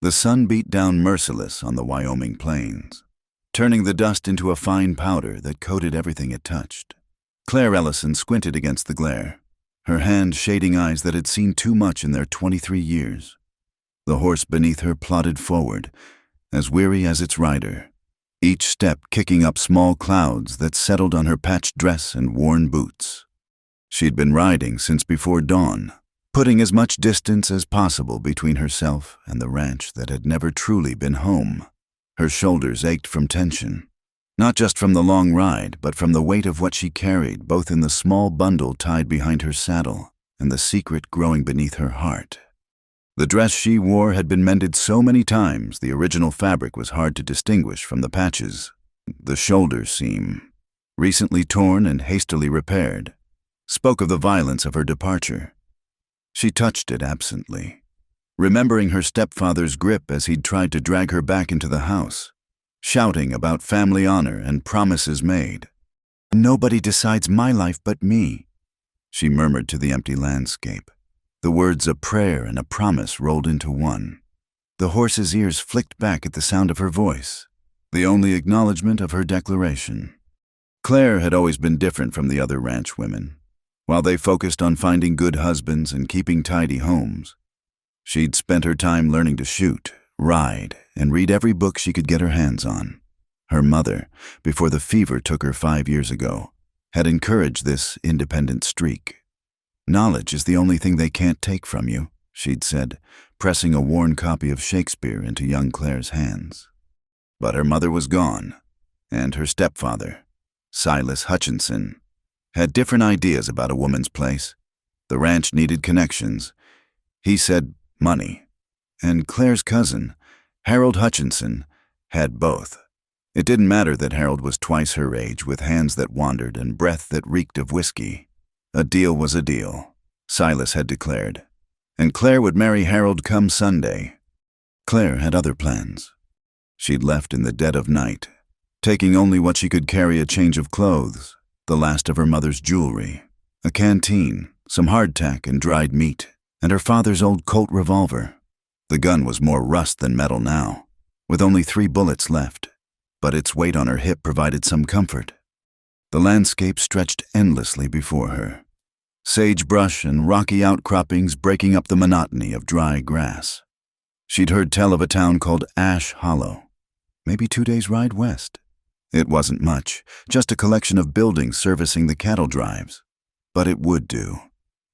The sun beat down merciless on the Wyoming plains, turning the dust into a fine powder that coated everything it touched. Claire Ellison squinted against the glare, her hand shading eyes that had seen too much in their 23 years. The horse beneath her plodded forward, as weary as its rider, each step kicking up small clouds that settled on her patched dress and worn boots. She'd been riding since before dawn, putting as much distance as possible between herself and the ranch that had never truly been home. Her shoulders ached from tension, not just from the long ride, but from the weight of what she carried, both in the small bundle tied behind her saddle and the secret growing beneath her heart. The dress she wore had been mended so many times the original fabric was hard to distinguish from the patches. The shoulder seam, recently torn and hastily repaired, spoke of the violence of her departure. She touched it absently, remembering her stepfather's grip as he'd tried to drag her back into the house, shouting about family honor and promises made. "Nobody decides my life but me," she murmured to the empty landscape. The words a prayer and a promise rolled into one. The horse's ears flicked back at the sound of her voice, the only acknowledgement of her declaration. Claire had always been different from the other ranch women. While they focused on finding good husbands and keeping tidy homes, she'd spent her time learning to shoot, ride, and read every book she could get her hands on. Her mother, before the fever took her 5 years ago, had encouraged this independent streak. "Knowledge is the only thing they can't take from you," she'd said, pressing a worn copy of Shakespeare into young Claire's hands. But her mother was gone, and her stepfather, Silas Hutchinson, had different ideas about a woman's place. The ranch needed connections. He said money. And Claire's cousin, Harold Hutchinson, had both. It didn't matter that Harold was twice her age, with hands that wandered and breath that reeked of whiskey. A deal was a deal, Silas had declared, and Claire would marry Harold come Sunday. Claire had other plans. She'd left in the dead of night, taking only what she could carry: a change of clothes, the last of her mother's jewelry, a canteen, some hardtack and dried meat, and her father's old Colt revolver. The gun was more rust than metal now, with only 3 bullets left, but its weight on her hip provided some comfort. The landscape stretched endlessly before her, sagebrush and rocky outcroppings breaking up the monotony of dry grass. She'd heard tell of a town called Ash Hollow, maybe 2 days' ride west. It wasn't much, just a collection of buildings servicing the cattle drives. But it would do.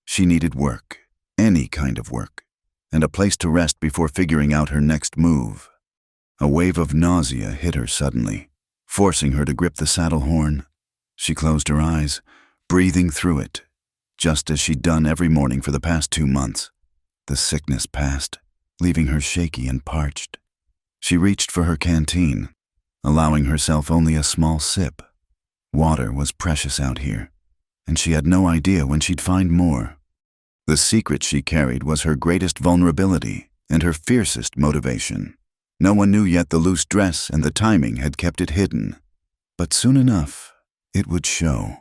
She needed work, any kind of work, and a place to rest before figuring out her next move. A wave of nausea hit her suddenly, forcing her to grip the saddle horn. She closed her eyes, breathing through it, just as she'd done every morning for the past 2 months. The sickness passed, leaving her shaky and parched. She reached for her canteen, allowing herself only a small sip. Water was precious out here, and she had no idea when she'd find more. The secret she carried was her greatest vulnerability and her fiercest motivation. No one knew yet the loose dress and the timing had kept it hidden. But soon enough, it would show.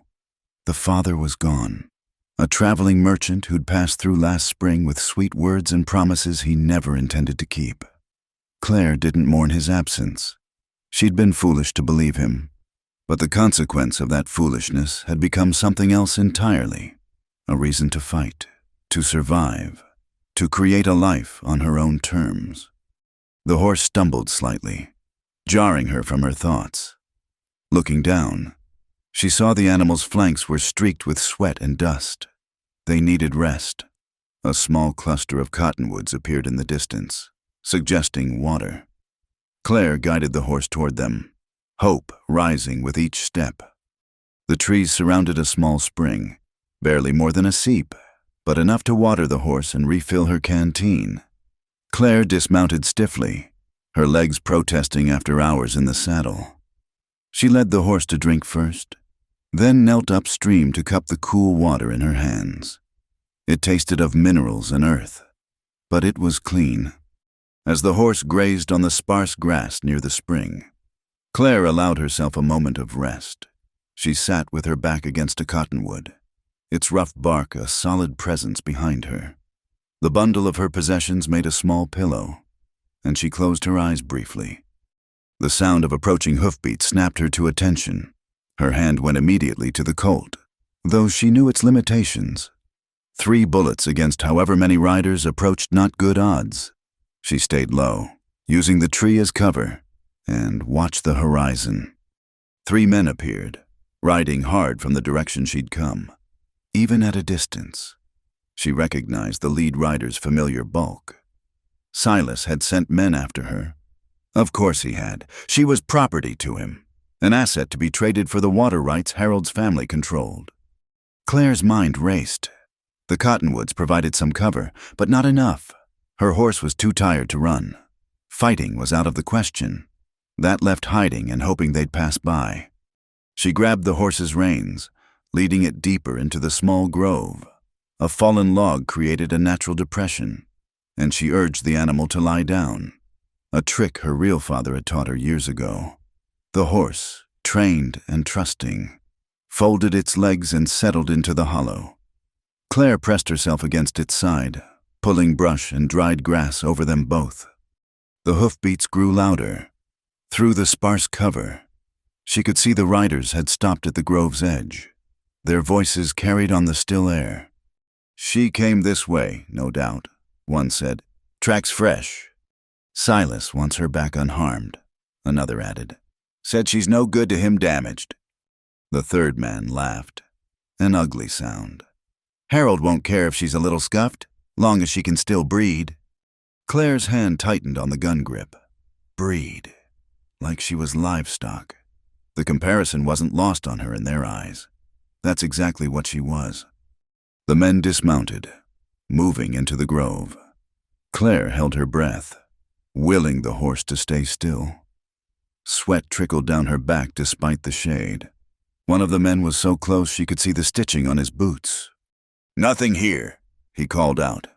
The father was gone, a traveling merchant who'd passed through last spring with sweet words and promises he never intended to keep. Claire didn't mourn his absence. She'd been foolish to believe him, but the consequence of that foolishness had become something else entirely, a reason to fight, to survive, to create a life on her own terms. The horse stumbled slightly, jarring her from her thoughts. Looking down, she saw the animal's flanks were streaked with sweat and dust. They needed rest. A small cluster of cottonwoods appeared in the distance, suggesting water. Claire guided the horse toward them, hope rising with each step. The trees surrounded a small spring, barely more than a seep, but enough to water the horse and refill her canteen. Claire dismounted stiffly, her legs protesting after hours in the saddle. She led the horse to drink first, then knelt upstream to cup the cool water in her hands. It tasted of minerals and earth, but it was clean. As the horse grazed on the sparse grass near the spring, Claire allowed herself a moment of rest. She sat with her back against a cottonwood, its rough bark a solid presence behind her. The bundle of her possessions made a small pillow. and she closed her eyes briefly. The sound of approaching hoofbeats snapped her to attention. Her hand went immediately to the Colt, though she knew its limitations. 3 bullets against however many riders approached not good odds. She stayed low, using the tree as cover, and watched the horizon. 3 men appeared, riding hard from the direction she'd come. Even at a distance, she recognized the lead rider's familiar bulk. Silas had sent men after her. Of course he had. She was property to him, an asset to be traded for the water rights Harold's family controlled. Claire's mind raced. The cottonwoods provided some cover, but not enough. Her horse was too tired to run. Fighting was out of the question. That left hiding and hoping they'd pass by. She grabbed the horse's reins, leading it deeper into the small grove. A fallen log created a natural depression, and she urged the animal to lie down, a trick her real father had taught her years ago. The horse, trained and trusting, folded its legs and settled into the hollow. Claire pressed herself against its side, pulling brush and dried grass over them both. The hoofbeats grew louder. Through the sparse cover, she could see the riders had stopped at the grove's edge. Their voices carried on the still air. "She came this way, no doubt," one said. "Tracks fresh." "Silas wants her back unharmed," another added. "Said she's no good to him damaged." The third man laughed. An ugly sound. "Harold won't care if she's a little scuffed, long as she can still breed." Claire's hand tightened on the gun grip. Breed. Like she was livestock. The comparison wasn't lost on her in their eyes. That's exactly what she was. The men dismounted, moving into the grove. Claire held her breath, willing the horse to stay still. Sweat trickled down her back despite the shade. One of the men was so close she could see the stitching on his boots. "Nothing here," he called out.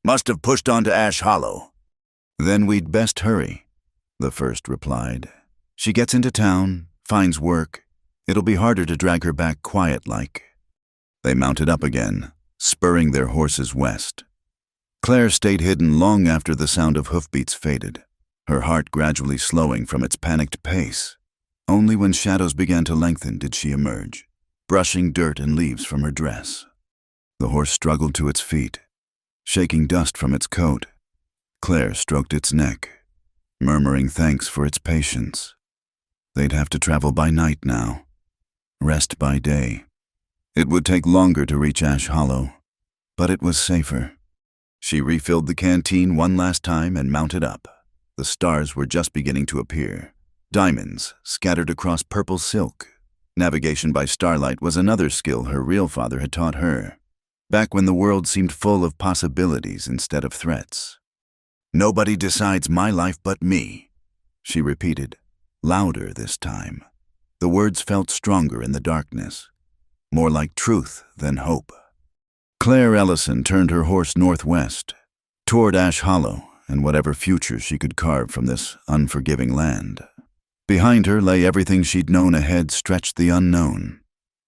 "Must have pushed on to Ash Hollow." "Then we'd best hurry," the first replied. "She gets into town, finds work. It'll be harder to drag her back quiet-like." They mounted up again, spurring their horses west. Claire stayed hidden long after the sound of hoofbeats faded, her heart gradually slowing from its panicked pace. Only when shadows began to lengthen did she emerge, brushing dirt and leaves from her dress. The horse struggled to its feet, shaking dust from its coat. Claire stroked its neck, murmuring thanks for its patience. They'd have to travel by night now, rest by day. It would take longer to reach Ash Hollow, but it was safer. She refilled the canteen one last time and mounted up. The stars were just beginning to appear, diamonds scattered across purple silk. Navigation by starlight was another skill her real father had taught her, back when the world seemed full of possibilities instead of threats. "Nobody decides my life but me," she repeated, louder this time. The words felt stronger in the darkness, more like truth than hope. Claire Ellison turned her horse northwest, toward Ash Hollow and whatever future she could carve from this unforgiving land. Behind her lay everything she'd known. Ahead stretched the unknown.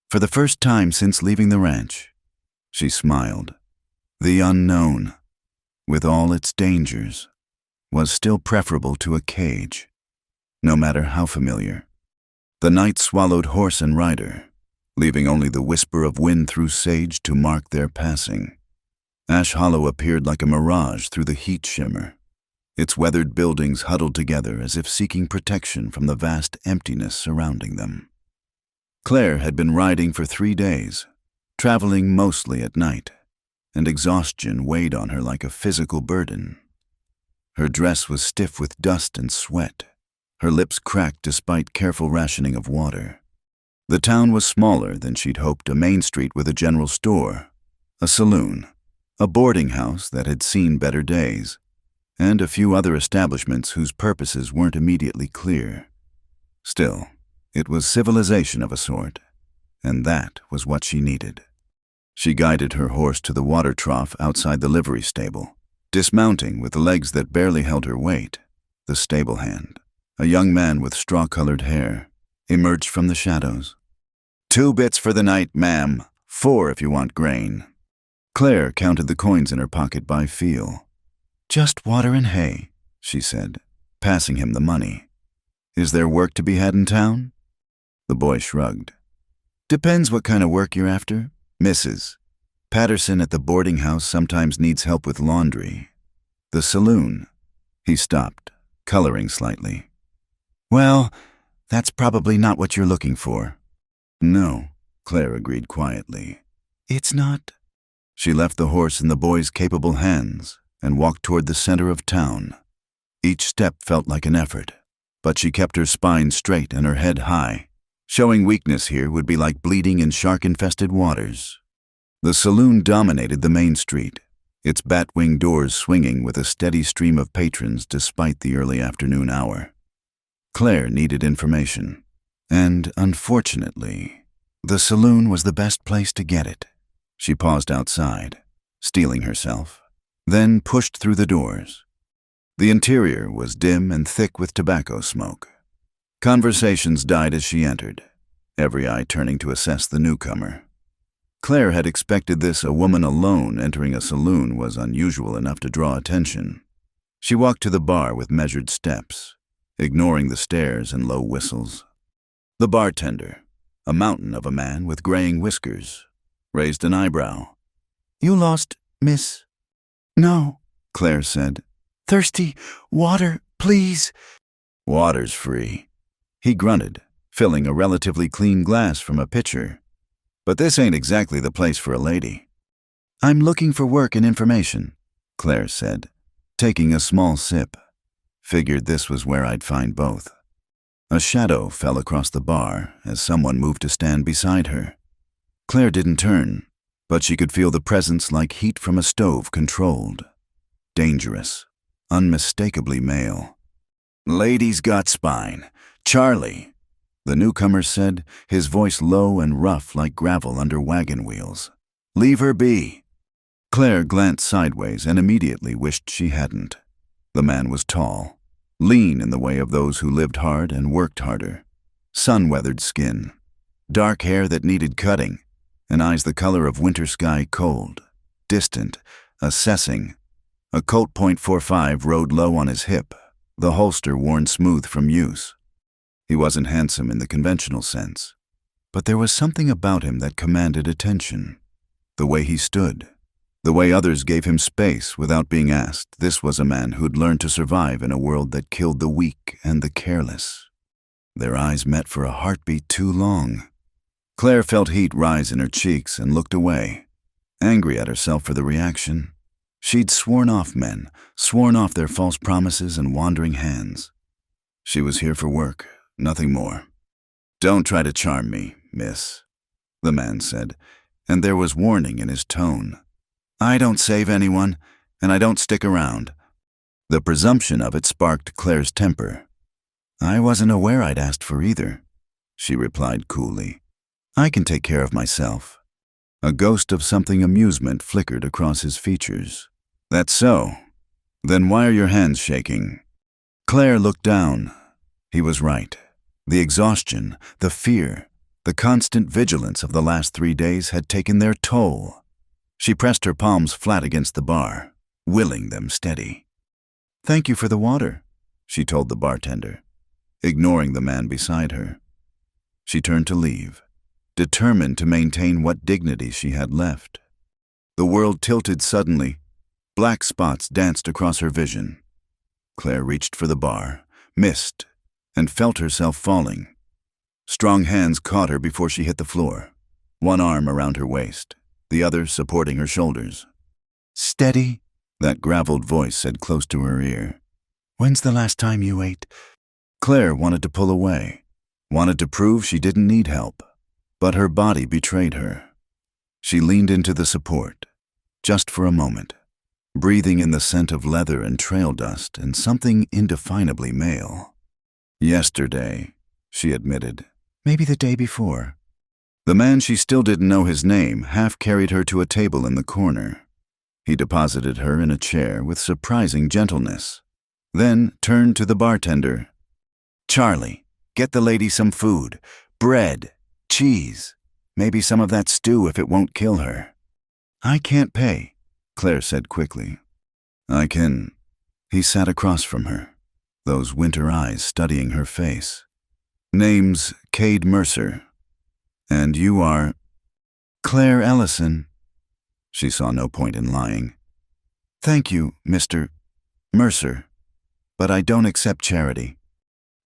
For the first time since leaving the ranch, she smiled. The unknown, with all its dangers, was still preferable to a cage, no matter how familiar. The night swallowed horse and rider, leaving only the whisper of wind through sage to mark their passing. Ash Hollow appeared like a mirage through the heat shimmer, its weathered buildings huddled together as if seeking protection from the vast emptiness surrounding them. Claire had been riding for 3 days, traveling mostly at night, and exhaustion weighed on her like a physical burden. Her dress was stiff with dust and sweat, her lips cracked despite careful rationing of water. The town was smaller than she'd hoped, a main street with a general store, a saloon, a boarding house that had seen better days, and a few other establishments whose purposes weren't immediately clear. Still, it was civilization of a sort, and that was what she needed. She guided her horse to the water trough outside the livery stable, dismounting with legs that barely held her weight. The stable hand, a young man with straw-colored hair, emerged from the shadows. "2 bits for the night, ma'am. 4 if you want grain." Claire counted the coins in her pocket by feel. "Just water and hay," she said, passing him the money. "Is there work to be had in town?" The boy shrugged. "Depends what kind of work you're after. Mrs. Patterson at the boarding house sometimes needs help with laundry. The saloon." He stopped, coloring slightly. "Well, that's probably not what you're looking for." "No," Claire agreed quietly. "It's not?" She left the horse in the boy's capable hands and walked toward the center of town. Each step felt like an effort, but she kept her spine straight and her head high. Showing weakness here would be like bleeding in shark-infested waters. The saloon dominated the main street, its bat-wing doors swinging with a steady stream of patrons despite the early afternoon hour. Claire needed information, and unfortunately, the saloon was the best place to get it. She paused outside, steeling herself, then pushed through the doors. The interior was dim and thick with tobacco smoke. Conversations died as she entered, every eye turning to assess the newcomer. Claire had expected this. A woman alone entering a saloon was unusual enough to draw attention. She walked to the bar with measured steps, ignoring the stares and low whistles. The bartender, a mountain of a man with graying whiskers, raised an eyebrow. "You lost, miss?" "No," Claire said. "Thirsty. Water, please." "Water's free," he grunted, filling a relatively clean glass from a pitcher. "But this ain't exactly the place for a lady." "I'm looking for work and information," Claire said, taking a small sip. Figured this was where I'd find both. A shadow fell across the bar as someone moved to stand beside her. Claire didn't turn, but she could feel the presence like heat from a stove controlled. Dangerous, unmistakably male. "Lady's got spine. Charlie," the newcomer said, his voice low and rough like gravel under wagon wheels. "Leave her be." Claire glanced sideways and immediately wished she hadn't. The man was tall, lean in the way of those who lived hard and worked harder. Sun-weathered skin, dark hair that needed cutting, and eyes the color of winter sky, cold, distant, assessing. A Colt .45 rode low on his hip, the holster worn smooth from use. He wasn't handsome in the conventional sense, but there was something about him that commanded attention. The way he stood, the way others gave him space without being asked. This was a man who'd learned to survive in a world that killed the weak and the careless. Their eyes met for a heartbeat too long. Claire felt heat rise in her cheeks and looked away, angry at herself for the reaction. She'd sworn off men, sworn off their false promises and wandering hands. She was here for work, nothing more. "Don't try to charm me, miss," the man said, and there was warning in his tone. "I don't save anyone, and I don't stick around." The presumption of it sparked Claire's temper. "I wasn't aware I'd asked for either," she replied coolly. "I can take care of myself." A ghost of something amusement flickered across his features. "That's so. Then why are your hands shaking?" Claire looked down. He was right. The exhaustion, the fear, the constant vigilance of the last 3 days had taken their toll. She pressed her palms flat against the bar, willing them steady. "Thank you for the water," she told the bartender, ignoring the man beside her. She turned to leave, determined to maintain what dignity she had left. The world tilted suddenly. Black spots danced across her vision. Claire reached for the bar, missed, and felt herself falling. Strong hands caught her before she hit the floor, one arm around her waist, the other supporting her shoulders. "Steady," that graveled voice said close to her ear. "When's the last time you ate?" Claire wanted to pull away, wanted to prove she didn't need help, but her body betrayed her. She leaned into the support, just for a moment, breathing in the scent of leather and trail dust and something indefinably male. "Yesterday," she admitted. "Maybe the day before." The man, she still didn't know his name, half carried her to a table in the corner. He deposited her in a chair with surprising gentleness, then turned to the bartender. "Charlie, get the lady some food, bread, cheese, maybe some of that stew if it won't kill her." "I can't pay," Claire said quickly. "I can He sat across from her, those winter eyes studying her face. Name's Cade Mercer. And you are… Claire Ellison. She saw no point in lying. Thank you, Mr. Mercer, but I don't accept charity.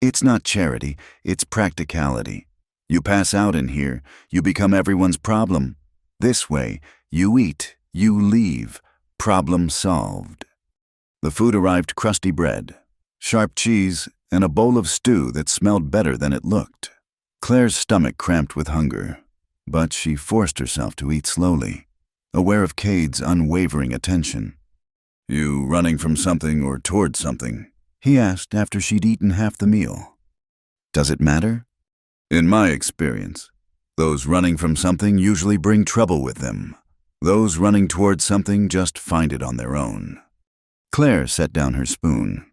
It's not charity, it's practicality. You pass out in here, you become everyone's problem. This way, you eat, you leave, problem solved. The food arrived: crusty bread, sharp cheese, and a bowl of stew that smelled better than it looked. Claire's stomach cramped with hunger, but she forced herself to eat slowly, aware of Cade's unwavering attention. You running from something or toward something? He asked after she'd eaten half the meal. Does it matter? In my experience, those running from something usually bring trouble with them. Those running towards something just find it on their own. Claire set down her spoon.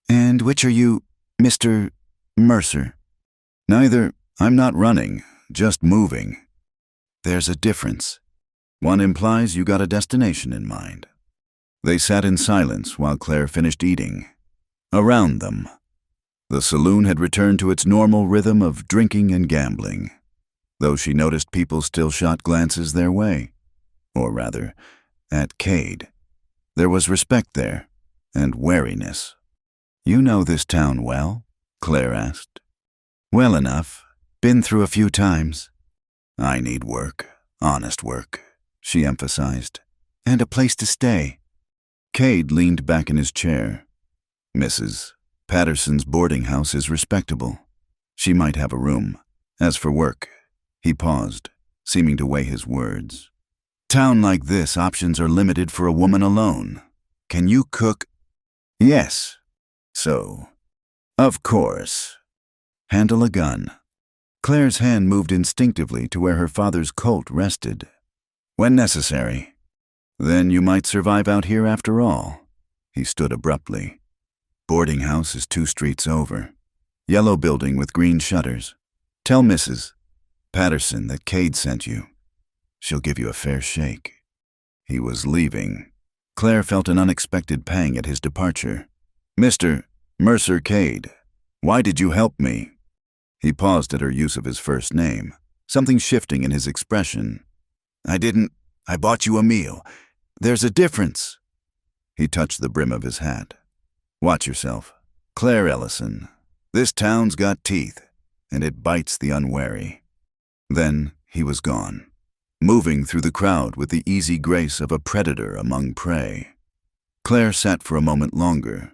And which are you, Mr. Mercer? Neither. I'm not running, just moving. There's a difference. One implies you got a destination in mind. They sat in silence while Claire finished eating. Around them, the saloon had returned to its normal rhythm of drinking and gambling, though she noticed people still shot glances their way, or rather, at Cade. There was respect there, and wariness. You know this town well? Claire asked. Well enough. Been through a few times. I need work, honest work, she emphasized, and a place to stay. Cade leaned back in his chair. Mrs. Patterson's boarding house is respectable. She might have a room. As for work, he paused, seeming to weigh his words. Town like this, options are limited for a woman alone. Can you cook? Yes. So, of course. Handle a gun. Claire's hand moved instinctively to where her father's Colt rested. When necessary. Then you might survive out here after all. He stood abruptly. Boarding house is 2 streets over. Yellow building with green shutters. Tell Mrs. Patterson that Cade sent you. She'll give you a fair shake. He was leaving. Claire felt an unexpected pang at his departure. Mr. Mercer Cade, why did you help me? He paused at her use of his first name, something shifting in his expression. I bought you a meal. There's a difference. He touched the brim of his hat. Watch yourself. Claire Ellison. This town's got teeth, and it bites the unwary. Then he was gone, moving through the crowd with the easy grace of a predator among prey. Claire sat for a moment longer,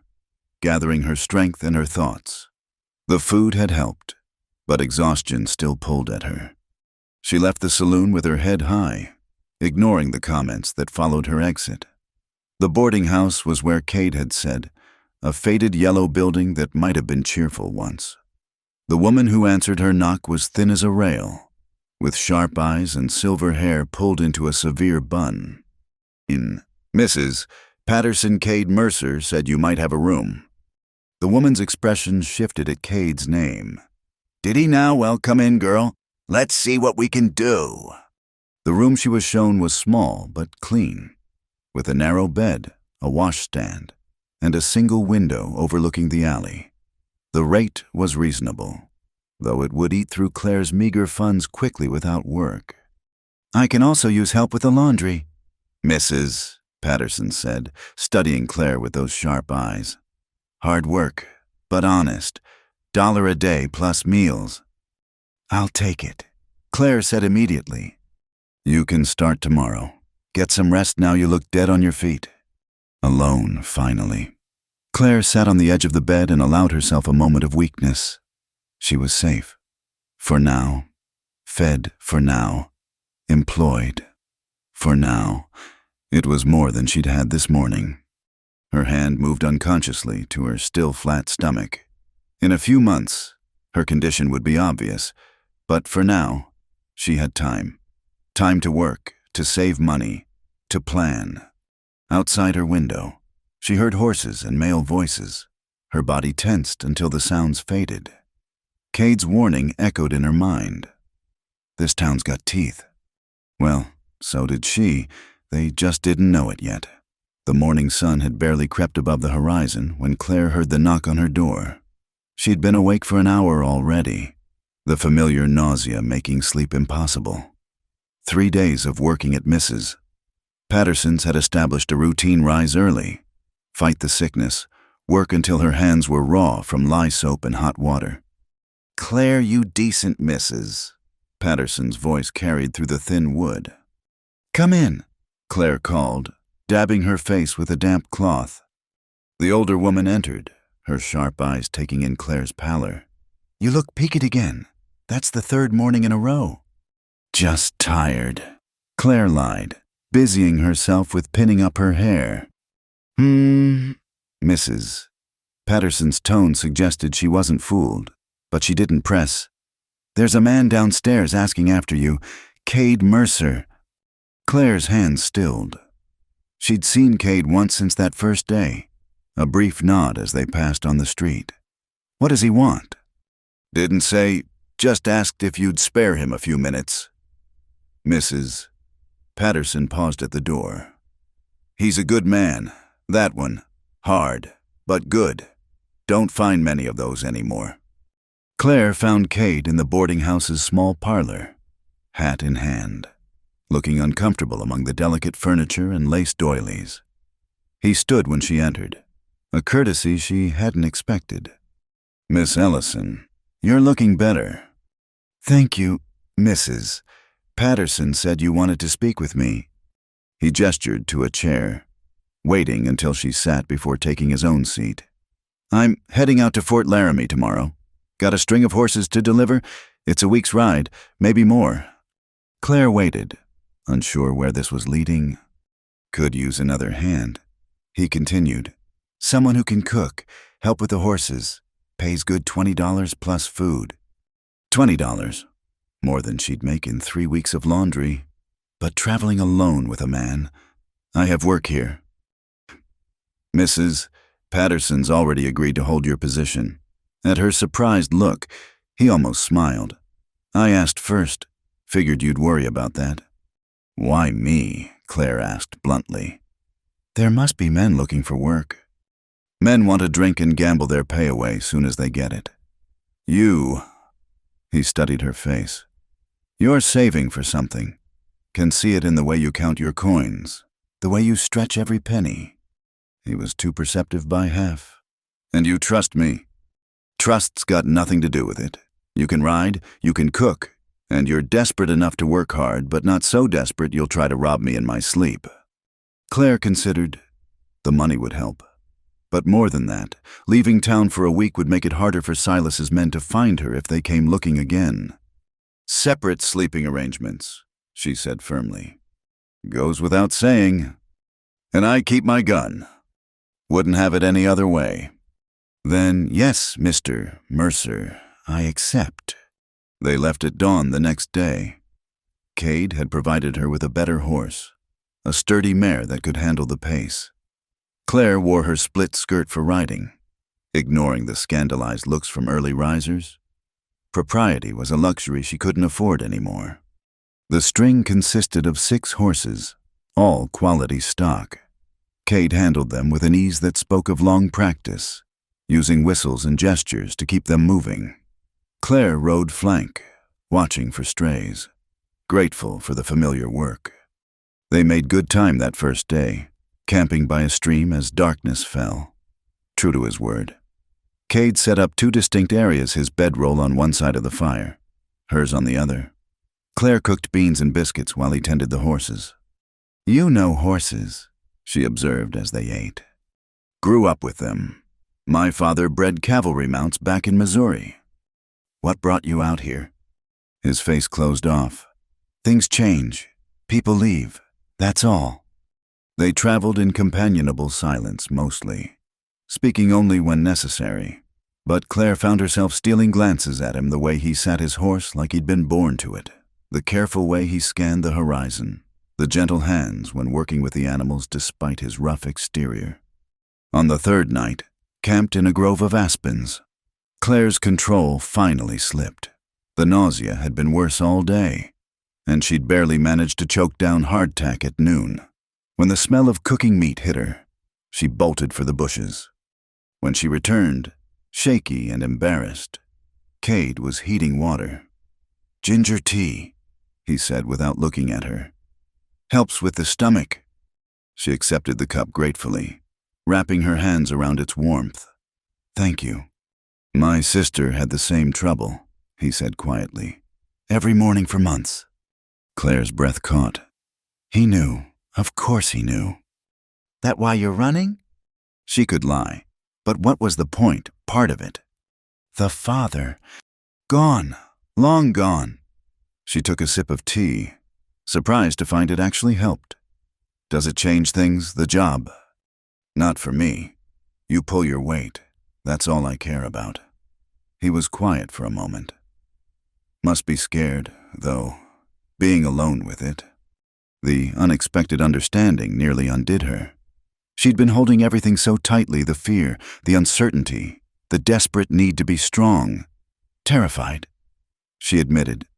gathering her strength and her thoughts. The food had helped, but exhaustion still pulled at her. She left the saloon with her head high, ignoring the comments that followed her exit. The boarding house was where Cade had said, a faded yellow building that might have been cheerful once. The woman who answered her knock was thin as a rail, with sharp eyes and silver hair pulled into a severe bun. Mrs. Patterson Cade Mercer said you might have a room. The woman's expression shifted at Cade's name. Did he now? Well, come in, girl. Let's see what we can do. The room she was shown was small but clean, with a narrow bed, a washstand, and a single window overlooking the alley. The rate was reasonable, though it would eat through Claire's meager funds quickly without work. I can also use help with the laundry, Mrs. Patterson said, studying Claire with those sharp eyes. Hard work, but honest. $1 a day plus meals. I'll take it, Claire said immediately. You can start tomorrow. Get some rest now you look dead on your feet. Alone, finally. Claire sat on the edge of the bed and allowed herself a moment of weakness. She was safe. For now. Fed for now. Employed. For now. It was more than she'd had this morning. Her hand moved unconsciously to her still flat stomach. In a few months, her condition would be obvious, but for now, she had time. Time to work, to save money, to plan. Outside her window, she heard horses and male voices. Her body tensed until the sounds faded. Cade's warning echoed in her mind. This town's got teeth. Well, so did she. They just didn't know it yet. The morning sun had barely crept above the horizon when Claire heard the knock on her door. She'd been awake for an hour already, the familiar nausea making sleep impossible. 3 days of working at Mrs. Patterson's had established a routine: rise early, fight the sickness, work until her hands were raw from lye soap and hot water. "Claire, you decent missus," Patterson's voice carried through the thin wood. "Come in," Claire called, dabbing her face with a damp cloth. The older woman entered, her sharp eyes taking in Claire's pallor. "You look peaked again. That's the 3rd morning in a row." "Just tired," Claire lied, busying herself with pinning up her hair. Mrs. Patterson's tone suggested she wasn't fooled, but she didn't press. "There's a man downstairs asking after you, Cade Mercer." Claire's hands stilled. She'd seen Cade once since that first day, a brief nod as they passed on the street. "What does he want?" "Didn't say, just asked if you'd spare him a few minutes." Mrs. Patterson paused at the door. "He's a good man, that one. Hard, but good. Don't find many of those anymore." Claire found Cade in the boarding house's small parlor, hat in hand, looking uncomfortable among the delicate furniture and lace doilies. He stood when she entered, a courtesy she hadn't expected. "Miss Ellison, you're looking better." "Thank you, Mrs. Patterson said you wanted to speak with me." He gestured to a chair, waiting until she sat before taking his own seat. "I'm heading out to Fort Laramie tomorrow. Got a string of horses to deliver. It's a week's ride, maybe more." Claire waited, unsure where this was leading. "Could use another hand." He continued, "Someone who can cook, help with the horses, pays good $20 plus food." $20, more than she'd make in 3 weeks of laundry. But traveling alone with a man, "I have work here." "Mrs. Patterson's already agreed to hold your position." At her surprised look, he almost smiled. "I asked first. Figured you'd worry about that." "Why me?" Claire asked bluntly. "There must be men looking for work." "Men want to drink and gamble their pay away soon as they get it. You," he studied her face, "you're saving for something. Can see it in the way you count your coins, the way you stretch every penny." He was too perceptive by half. "And you trust me." "Trust's got nothing to do with it. You can ride, you can cook, and you're desperate enough to work hard, but not so desperate you'll try to rob me in my sleep." Claire considered. The money would help. But more than that, leaving town for a week would make it harder for Silas's men to find her if they came looking again. "Separate sleeping arrangements," she said firmly. "Goes without saying. And I keep my gun. Wouldn't have it any other way." "Then, yes, Mr. Mercer, I accept." They left at dawn the next day. Cade had provided her with a better horse, a sturdy mare that could handle the pace. Claire wore her split skirt for riding, ignoring the scandalized looks from early risers. Propriety was a luxury she couldn't afford anymore. The string consisted of 6 horses, all quality stock. Cade handled them with an ease that spoke of long practice, using whistles and gestures to keep them moving. Claire rode flank, watching for strays, grateful for the familiar work. They made good time that first day, camping by a stream as darkness fell. True to his word, Cade set up 2 distinct areas, his bedroll on one side of the fire, hers on the other. Claire cooked beans and biscuits while he tended the horses. "You know horses," she observed as they ate. "Grew up with them. My father bred cavalry mounts back in Missouri." "What brought you out here?" His face closed off. "Things change. People leave. That's all." They traveled in companionable silence mostly, speaking only when necessary. But Claire found herself stealing glances at him, the way he sat his horse like he'd been born to it, the careful way he scanned the horizon, the gentle hands when working with the animals despite his rough exterior. On the 3rd night, camped in a grove of aspens, Claire's control finally slipped. The nausea had been worse all day, and she'd barely managed to choke down hardtack at noon. When the smell of cooking meat hit her, she bolted for the bushes. When she returned, shaky and embarrassed, Cade was heating water. "Ginger tea," he said without looking at her. "Helps with the stomach." She accepted the cup gratefully, wrapping her hands around its warmth. "Thank you." "My sister had the same trouble," he said quietly. "Every morning for months." Claire's breath caught. He knew. Of course he knew. "That why you're running?" She could lie. But what was the point, part of it? The father. Gone. Long gone. She took a sip of tea, surprised to find it actually helped. "Does it change things, the job?" "Not for me. You pull your weight. That's all I care about." He was quiet for a moment. Must be scared, though, being alone with it. The unexpected understanding nearly undid her. She'd been holding everything so tightly, the fear, the uncertainty, the desperate need to be strong. Terrified. She admitted.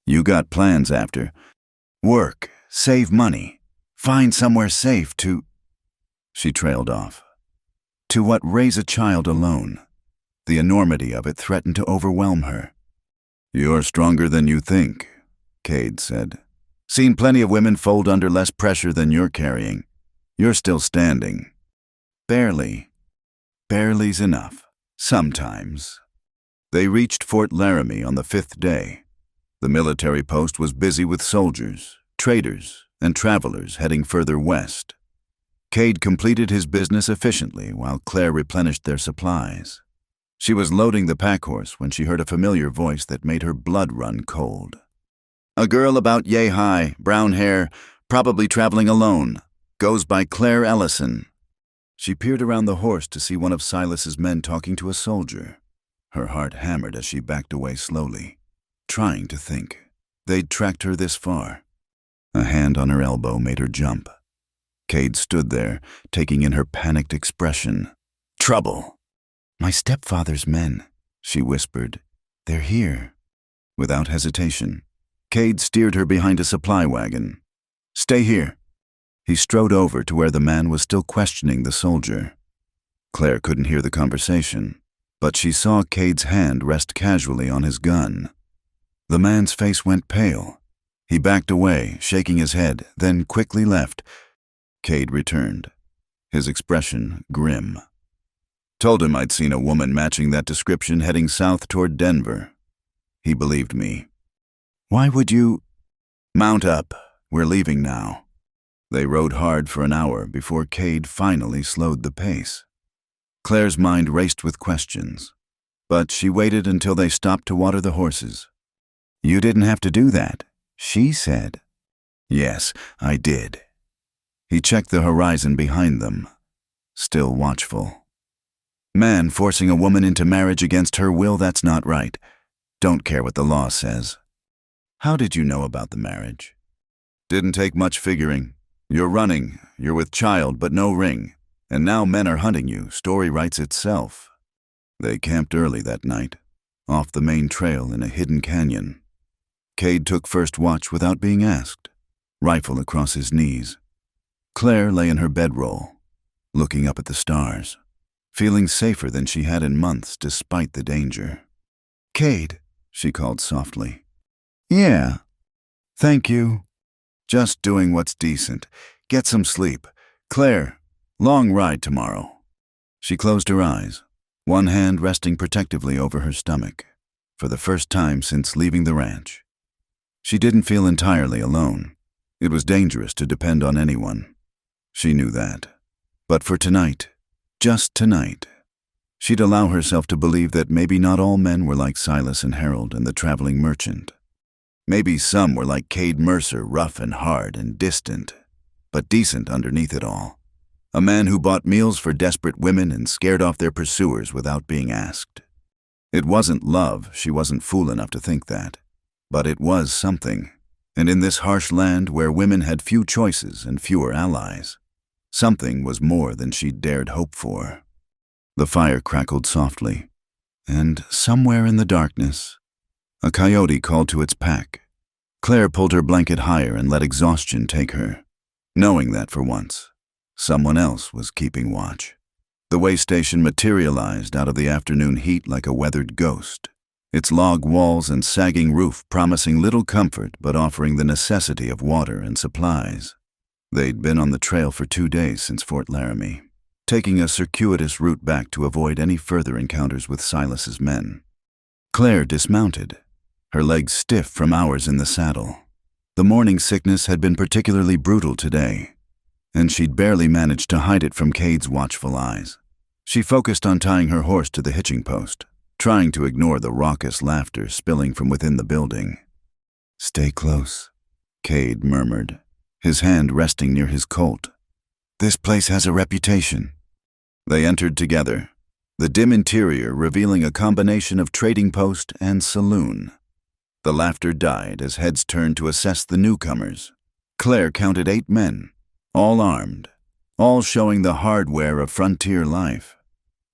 "You got plans after. Work, save money, find somewhere safe to—" She trailed off. To what, raise a child alone? The enormity of it threatened to overwhelm her. "You're stronger than you think," Cade said. "Seen plenty of women fold under less pressure than you're carrying. You're still standing." "Barely. Barely's enough. Sometimes." They reached Fort Laramie on the 5th day. The military post was busy with soldiers, traders, and travelers heading further west. Cade completed his business efficiently while Claire replenished their supplies. She was loading the packhorse when she heard a familiar voice that made her blood run cold. "A girl about yay high, brown hair, probably traveling alone. Goes by Claire Ellison." She peered around the horse to see one of Silas's men talking to a soldier. Her heart hammered as she backed away slowly, trying to think. They'd tracked her this far. A hand on her elbow made her jump. Cade stood there, taking in her panicked expression. "Trouble." "My stepfather's men," she whispered. "They're here." Without hesitation, Cade steered her behind a supply wagon. "Stay here." He strode over to where the man was still questioning the soldier. Claire couldn't hear the conversation, but she saw Cade's hand rest casually on his gun. The man's face went pale. He backed away, shaking his head, then quickly left. Cade returned, his expression grim. "Told him I'd seen a woman matching that description heading south toward Denver. He believed me." "Why would you—" "Mount up. We're leaving now." They rode hard for an hour before Cade finally slowed the pace. Claire's mind raced with questions, but she waited until they stopped to water the horses. "You didn't have to do that," she said. "Yes, I did." He checked the horizon behind them, still watchful. "Man forcing a woman into marriage against her will, that's not right. Don't care what the law says." "How did you know about the marriage?" "Didn't take much figuring. You're running, you're with child but no ring, and now men are hunting you, story writes itself." They camped early that night, off the main trail in a hidden canyon. Cade took first watch without being asked, rifle across his knees. Claire lay in her bedroll, looking up at the stars, feeling safer than she had in months despite the danger. "Cade," she called softly. "Yeah." "Thank you." "Just doing what's decent. Get some sleep. Claire, long ride tomorrow." She closed her eyes, one hand resting protectively over her stomach, for the first time since leaving the ranch. She didn't feel entirely alone. It was dangerous to depend on anyone. She knew that. But for tonight, just tonight, she'd allow herself to believe that maybe not all men were like Silas and Harold and the traveling merchant. Maybe some were like Cade Mercer, rough and hard and distant, but decent underneath it all. A man who bought meals for desperate women and scared off their pursuers without being asked. It wasn't love, she wasn't fool enough to think that. But it was something, and in this harsh land where women had few choices and fewer allies, something was more than she'd dared hope for. The fire crackled softly, and somewhere in the darkness, a coyote called to its pack. Claire pulled her blanket higher and let exhaustion take her. knowing that for once, someone else was keeping watch. The way station materialized out of the afternoon heat like a weathered ghost, its log walls and sagging roof promising little comfort but offering the necessity of water and supplies. They'd been on the trail for 2 days since Fort Laramie, taking a circuitous route back to avoid any further encounters with Silas's men. Claire dismounted, her legs stiff from hours in the saddle. The morning sickness had been particularly brutal today, and she'd barely managed to hide it from Cade's watchful eyes. She focused on tying her horse to the hitching post, trying to ignore the raucous laughter spilling from within the building. "Stay close," Cade murmured, his hand resting near his colt. "This place has a reputation." They entered together, the dim interior revealing a combination of trading post and saloon. The laughter died as heads turned to assess the newcomers. Claire counted 8 men, all armed, all showing the hardware of frontier life.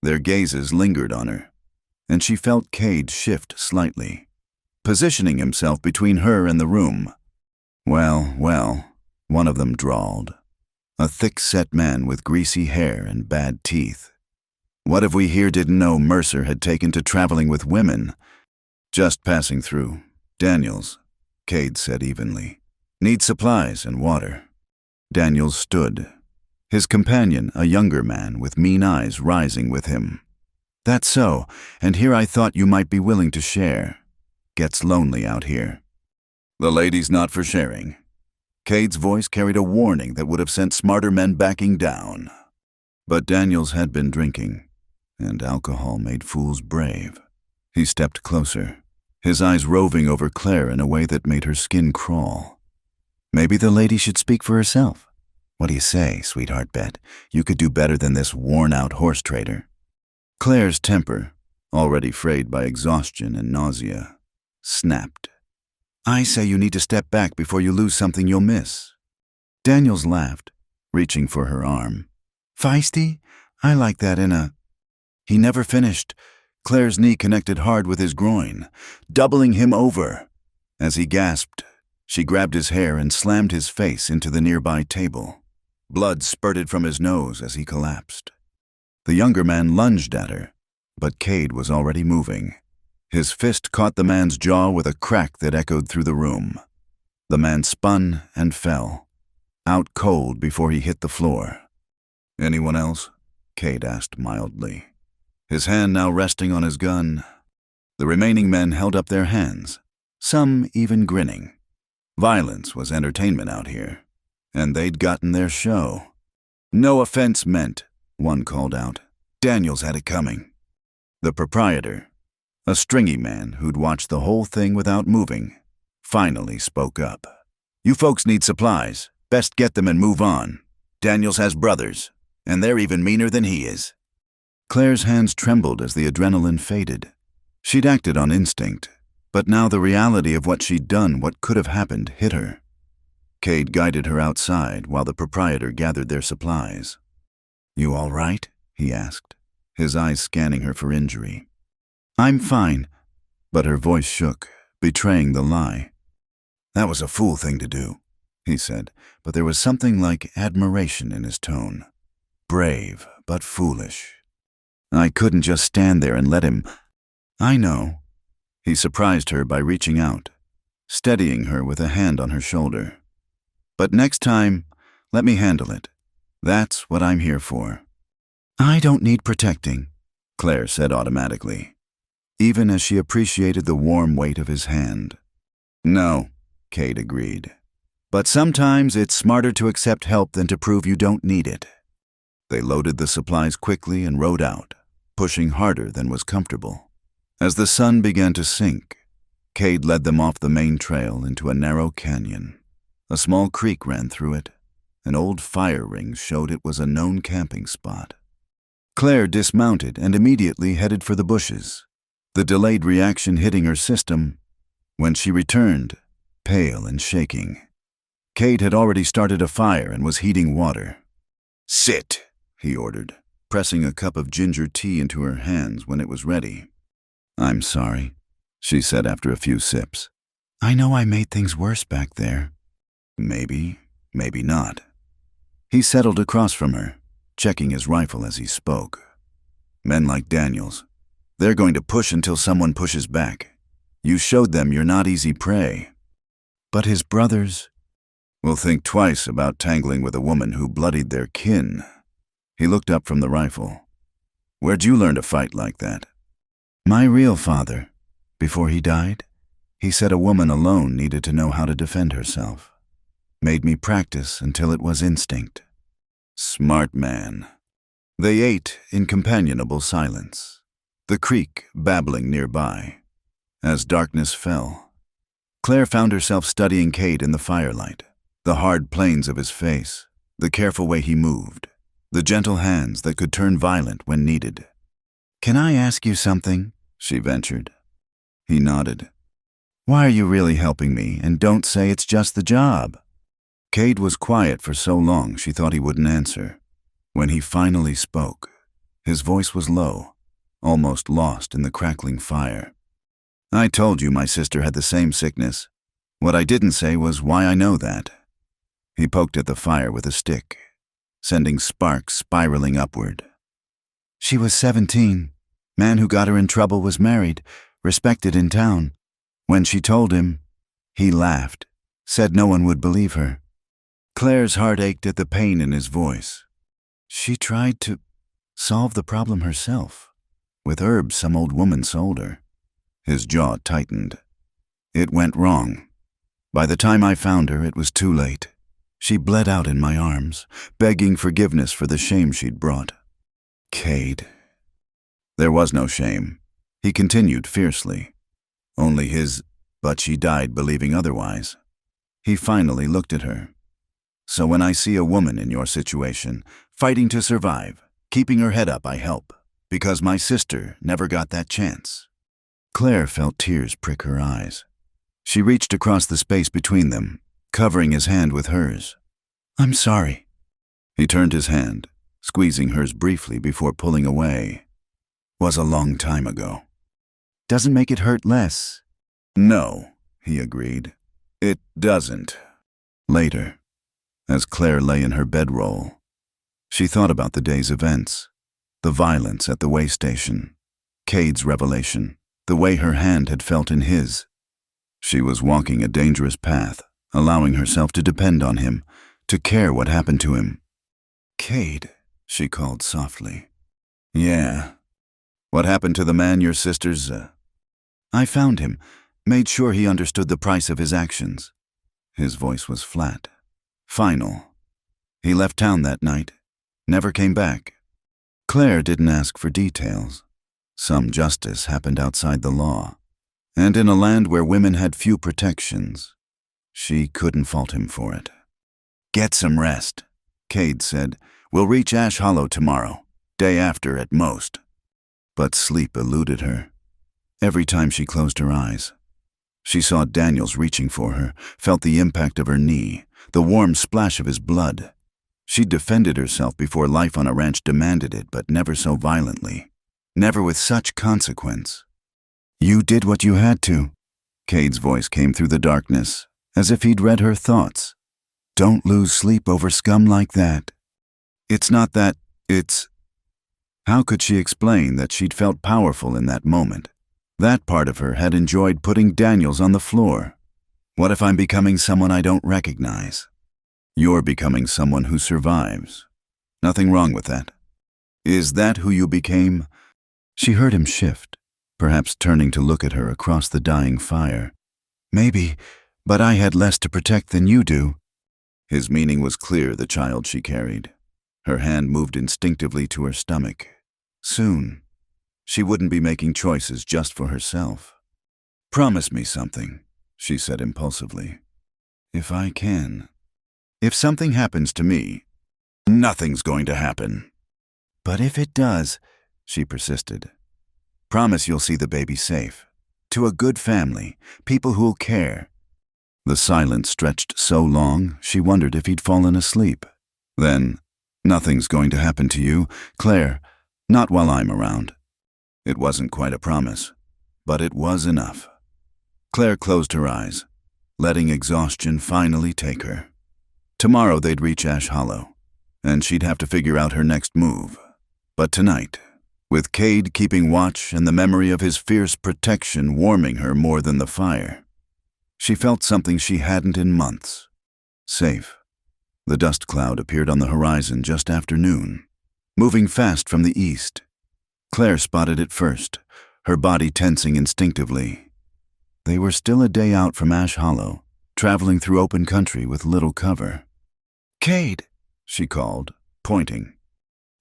Their gazes lingered on her, and she felt Cade shift slightly, positioning himself between her and the room. Well, one of them drawled, a thick-set man with greasy hair and bad teeth. "What if we here didn't know Mercer had taken to traveling with women?" "Just passing through. Daniels," Cade said evenly. "Need supplies and water." Daniels stood, his companion, a younger man with mean eyes, rising with him. "That's so, and here I thought you might be willing to share. Gets lonely out here." "The lady's not for sharing." Cade's voice carried a warning that would have sent smarter men backing down. But Daniels had been drinking, and alcohol made fools brave. He stepped closer, his eyes roving over Claire in a way that made her skin crawl. "Maybe the lady should speak for herself. What do you say, sweetheart Bet? You could do better than this worn-out horse trader." Claire's temper, already frayed by exhaustion and nausea, snapped. "I say you need to step back before you lose something you'll miss." Daniels laughed, reaching for her arm. "Feisty? I like that in a—" He never finished. Claire's knee connected hard with his groin, doubling him over. As he gasped, she grabbed his hair and slammed his face into the nearby table. Blood spurted from his nose as he collapsed. The younger man lunged at her, but Cade was already moving. His fist caught the man's jaw with a crack that echoed through the room. The man spun and fell, out cold before he hit the floor. "Anyone else?" Cade asked mildly, his hand now resting on his gun. The remaining men held up their hands, some even grinning. Violence was entertainment out here, and they'd gotten their show. "No offense meant," one called out. Daniels had it coming. The proprietor, a stringy man who'd watched the whole thing without moving, finally spoke up. "You folks need supplies. Best get them and move on. Daniels has brothers, and they're even meaner than he is." Claire's hands trembled as the adrenaline faded. She'd acted on instinct, but now the reality of what she'd done, what could have happened, hit her. Cade guided her outside while the proprietor gathered their supplies. "You all right?" he asked, his eyes scanning her for injury. "I'm fine," but her voice shook, betraying the lie. "That was a fool thing to do," he said, but there was something like admiration in his tone. "Brave, but foolish. I couldn't just stand there and let him—" "I know." He surprised her by reaching out, steadying her with a hand on her shoulder. "But next time, let me handle it. That's what I'm here for." "I don't need protecting," Claire said automatically, even as she appreciated the warm weight of his hand. "No," Cade agreed. "But sometimes it's smarter to accept help than to prove you don't need it." They loaded the supplies quickly and rode out, pushing harder than was comfortable. As the sun began to sink, Cade led them off the main trail into a narrow canyon. A small creek ran through it, and old fire rings showed it was a known camping spot. Claire dismounted and immediately headed for the bushes, the delayed reaction hitting her system when she returned, pale and shaking. Cade had already started a fire and was heating water. "Sit," he ordered, pressing a cup of ginger tea into her hands when it was ready. "I'm sorry," she said after a few sips. "I know I made things worse back there." Maybe not. He settled across from her, checking his rifle as he spoke. Men like Daniels, they're going to push until someone pushes back. You showed them you're not easy prey. But his brothers will think twice about tangling with a woman who bloodied their kin. He looked up from the rifle. Where'd you learn to fight like that? My real father, before he died, he said a woman alone needed to know how to defend herself. Made me practice until it was instinct. Smart man. They ate in companionable silence, the creek babbling nearby. As darkness fell, Claire found herself studying Cade in the firelight, the hard planes of his face, the careful way he moved, the gentle hands that could turn violent when needed. Can I ask you something? She ventured. He nodded. Why are you really helping me, and don't say it's just the job? Cade was quiet for so long she thought he wouldn't answer. When he finally spoke, his voice was low, almost lost in the crackling fire. I told you my sister had the same sickness. What I didn't say was why I know that. He poked at the fire with a stick, sending sparks spiraling upward. She was 17. Man who got her in trouble was married, respected in town. When she told him, he laughed, said no one would believe her. Claire's heart ached at the pain in his voice. She tried to solve the problem herself, with herbs some old woman sold her. His jaw tightened. It went wrong. By the time I found her, it was too late. She bled out in my arms, begging forgiveness for the shame she'd brought. Cade. There was no shame. He continued fiercely. Only his, but she died believing otherwise. He finally looked at her. So when I see a woman in your situation, fighting to survive, keeping her head up, I help, because my sister never got that chance. Claire felt tears prick her eyes. She reached across the space between them, covering his hand with hers. I'm sorry. He turned his hand, squeezing hers briefly before pulling away. Was a long time ago. Doesn't make it hurt less. No, he agreed. It doesn't. Later, as Claire lay in her bedroll, she thought about the day's events, the violence at the way station, Cade's revelation, the way her hand had felt in his. She was walking a dangerous path, allowing herself to depend on him, to care what happened to him. Cade, she called softly. Yeah. What happened to the man your sister's, I found him, made sure he understood the price of his actions. His voice was flat, final. He left town that night, never came back. Claire didn't ask for details. Some justice happened outside the law, and in a land where women had few protections. She couldn't fault him for it. Get some rest, Cade said. We'll reach Ash Hollow tomorrow, day after at most. But sleep eluded her. Every time she closed her eyes, she saw Daniels reaching for her, felt the impact of her knee, the warm splash of his blood. She'd defended herself before life on a ranch demanded it, but never so violently. Never with such consequence. You did what you had to. Cade's voice came through the darkness, as if he'd read her thoughts. Don't lose sleep over scum like that. It's not that, it's... How could she explain that she'd felt powerful in that moment? That part of her had enjoyed putting Daniels on the floor. What if I'm becoming someone I don't recognize? You're becoming someone who survives. Nothing wrong with that. Is that who you became? She heard him shift, perhaps turning to look at her across the dying fire. Maybe, but I had less to protect than you do. His meaning was clear, the child she carried. Her hand moved instinctively to her stomach. Soon, she wouldn't be making choices just for herself. Promise me something, she said impulsively. If I can. If something happens to me, nothing's going to happen. But if it does, she persisted. Promise you'll see the baby safe. To a good family, people who'll care. The silence stretched so long, she wondered if he'd fallen asleep. Then, nothing's going to happen to you, Claire, not while I'm around. It wasn't quite a promise, but it was enough. Claire closed her eyes, letting exhaustion finally take her. Tomorrow they'd reach Ash Hollow. and she'd have to figure out her next move. But tonight, with Cade keeping watch and the memory of his fierce protection warming her more than the fire, she felt something she hadn't in months. Safe. The dust cloud appeared on the horizon just after noon, moving fast from the east. Claire spotted it first, her body tensing instinctively. They were still a day out from Ash Hollow, traveling through open country with little cover. "Cade," she called, pointing.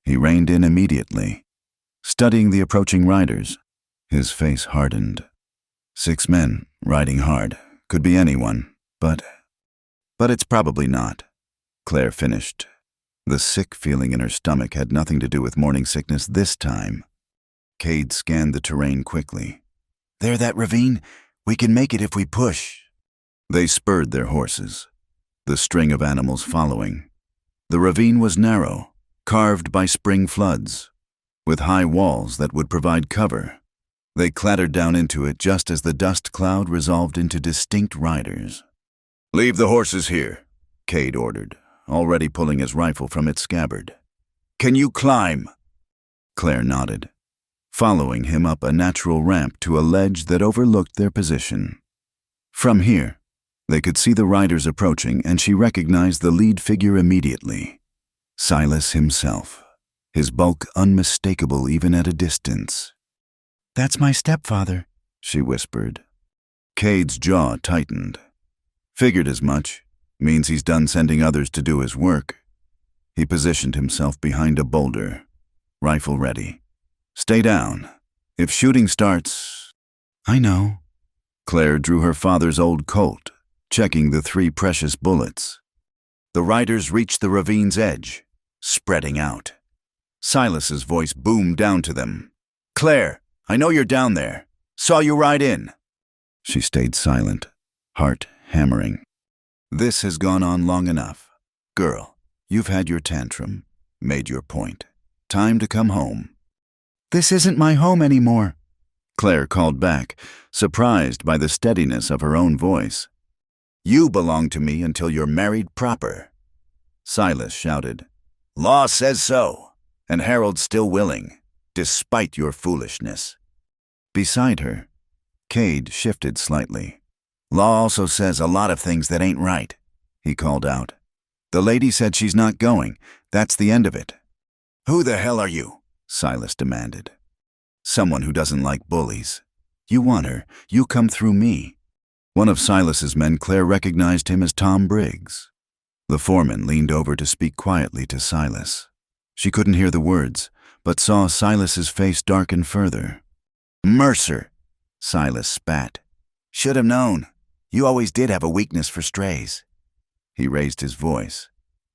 He reined in immediately, studying the approaching riders. His face hardened. 6 men, riding hard. Could be anyone, but it's probably not. Claire finished. The sick feeling in her stomach had nothing to do with morning sickness this time. Cade scanned the terrain quickly. "There, that ravine? We can make it if we push." They spurred their horses, the string of animals following. The ravine was narrow, carved by spring floods, with high walls that would provide cover. They clattered down into it just as the dust cloud resolved into distinct riders. "Leave the horses here," Cade ordered, already pulling his rifle from its scabbard. "Can you climb?" Claire nodded, following him up a natural ramp to a ledge that overlooked their position. From here, they could see the riders approaching, and she recognized the lead figure immediately. Silas himself, his bulk unmistakable even at a distance. "That's my stepfather," she whispered. Cade's jaw tightened. Figured as much. Means he's done sending others to do his work. He positioned himself behind a boulder, rifle ready. "Stay down. If shooting starts—" "I know." Claire drew her father's old Colt, checking the 3 precious bullets. The riders reached the ravine's edge, spreading out. Silas's voice boomed down to them. "Claire, I know you're down there. Saw you ride in." She stayed silent, heart hammering. "This has gone on long enough. Girl, you've had your tantrum, made your point. Time to come home." "This isn't my home anymore," Claire called back, surprised by the steadiness of her own voice. "You belong to me until you're married proper." Silas shouted. "Law says so, and Harold's still willing, despite your foolishness." Beside her, Cade shifted slightly. "Law also says a lot of things that ain't right," he called out. "The lady said she's not going. That's the end of it." "Who the hell are you?" Silas demanded. "Someone who doesn't like bullies. You want her, you come through me." One of Silas's men, Claire recognized him as Tom Briggs. The foreman leaned over to speak quietly to Silas. She couldn't hear the words, but saw Silas's face darken further. "Mercer," Silas spat. "Should have known. You always did have a weakness for strays." He raised his voice.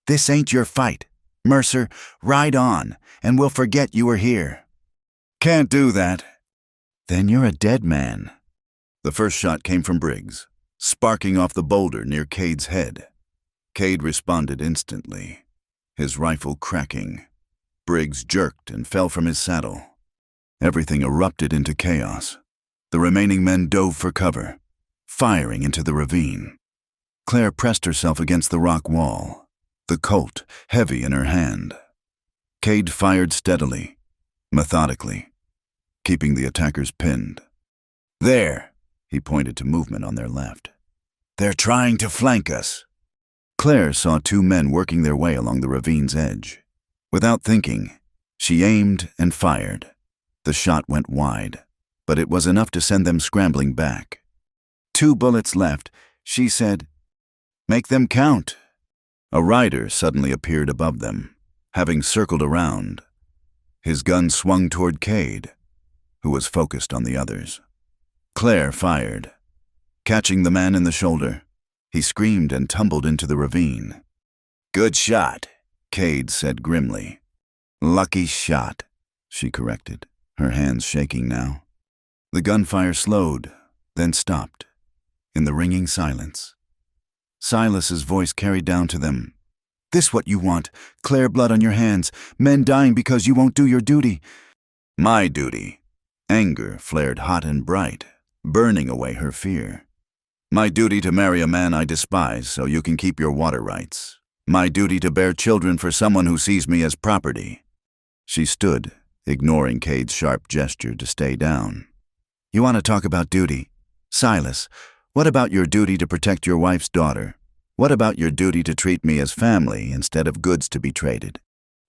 "This ain't your fight. Mercer, ride on, and we'll forget you were here." "Can't do that." "Then you're a dead man." The first shot came from Briggs, sparking off the boulder near Cade's head. Cade responded instantly, his rifle cracking. Briggs jerked and fell from his saddle. Everything erupted into chaos. The remaining men dove for cover, firing into the ravine. Claire pressed herself against the rock wall, the Colt heavy in her hand. Cade fired steadily, methodically, keeping the attackers pinned. "There," he pointed to movement on their left. "They're trying to flank us." Claire saw 2 men working their way along the ravine's edge. Without thinking, she aimed and fired. The shot went wide, but it was enough to send them scrambling back. 2 bullets left, she said, "Make them count." A rider suddenly appeared above them, having circled around. His gun swung toward Cade, who was focused on the others. Claire fired. Catching the man in the shoulder, he screamed and tumbled into the ravine. "Good shot," Cade said grimly. "Lucky shot," she corrected, her hands shaking now. The gunfire slowed, then stopped. In the ringing silence, Silas's voice carried down to them. "This what you want, Claire, blood on your hands, men dying because you won't do your duty." "My duty." Anger flared hot and bright, burning away her fear. "My duty to marry a man I despise so you can keep your water rights. My duty to bear children for someone who sees me as property. She stood, ignoring Cade's sharp gesture to stay down. You want to talk about duty? Silas, what about your duty to protect your wife's daughter? What about your duty to treat me as family instead of goods to be traded?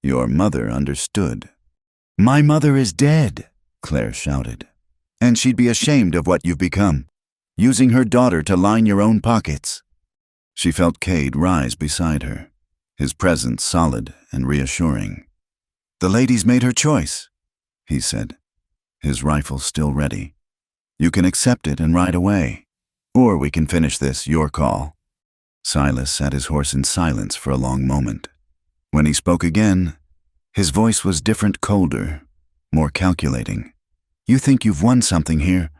Your mother understood. My mother is dead, Claire shouted. And she'd be ashamed of what you've become, using her daughter to line your own pockets. She felt Cade rise beside her, his presence solid and reassuring. The lady's made her choice, he said, his rifle still ready. You can accept it and ride away, or we can finish this, your call. Silas sat his horse in silence for a long moment. When he spoke again, his voice was different, colder, more calculating. You think you've won something here?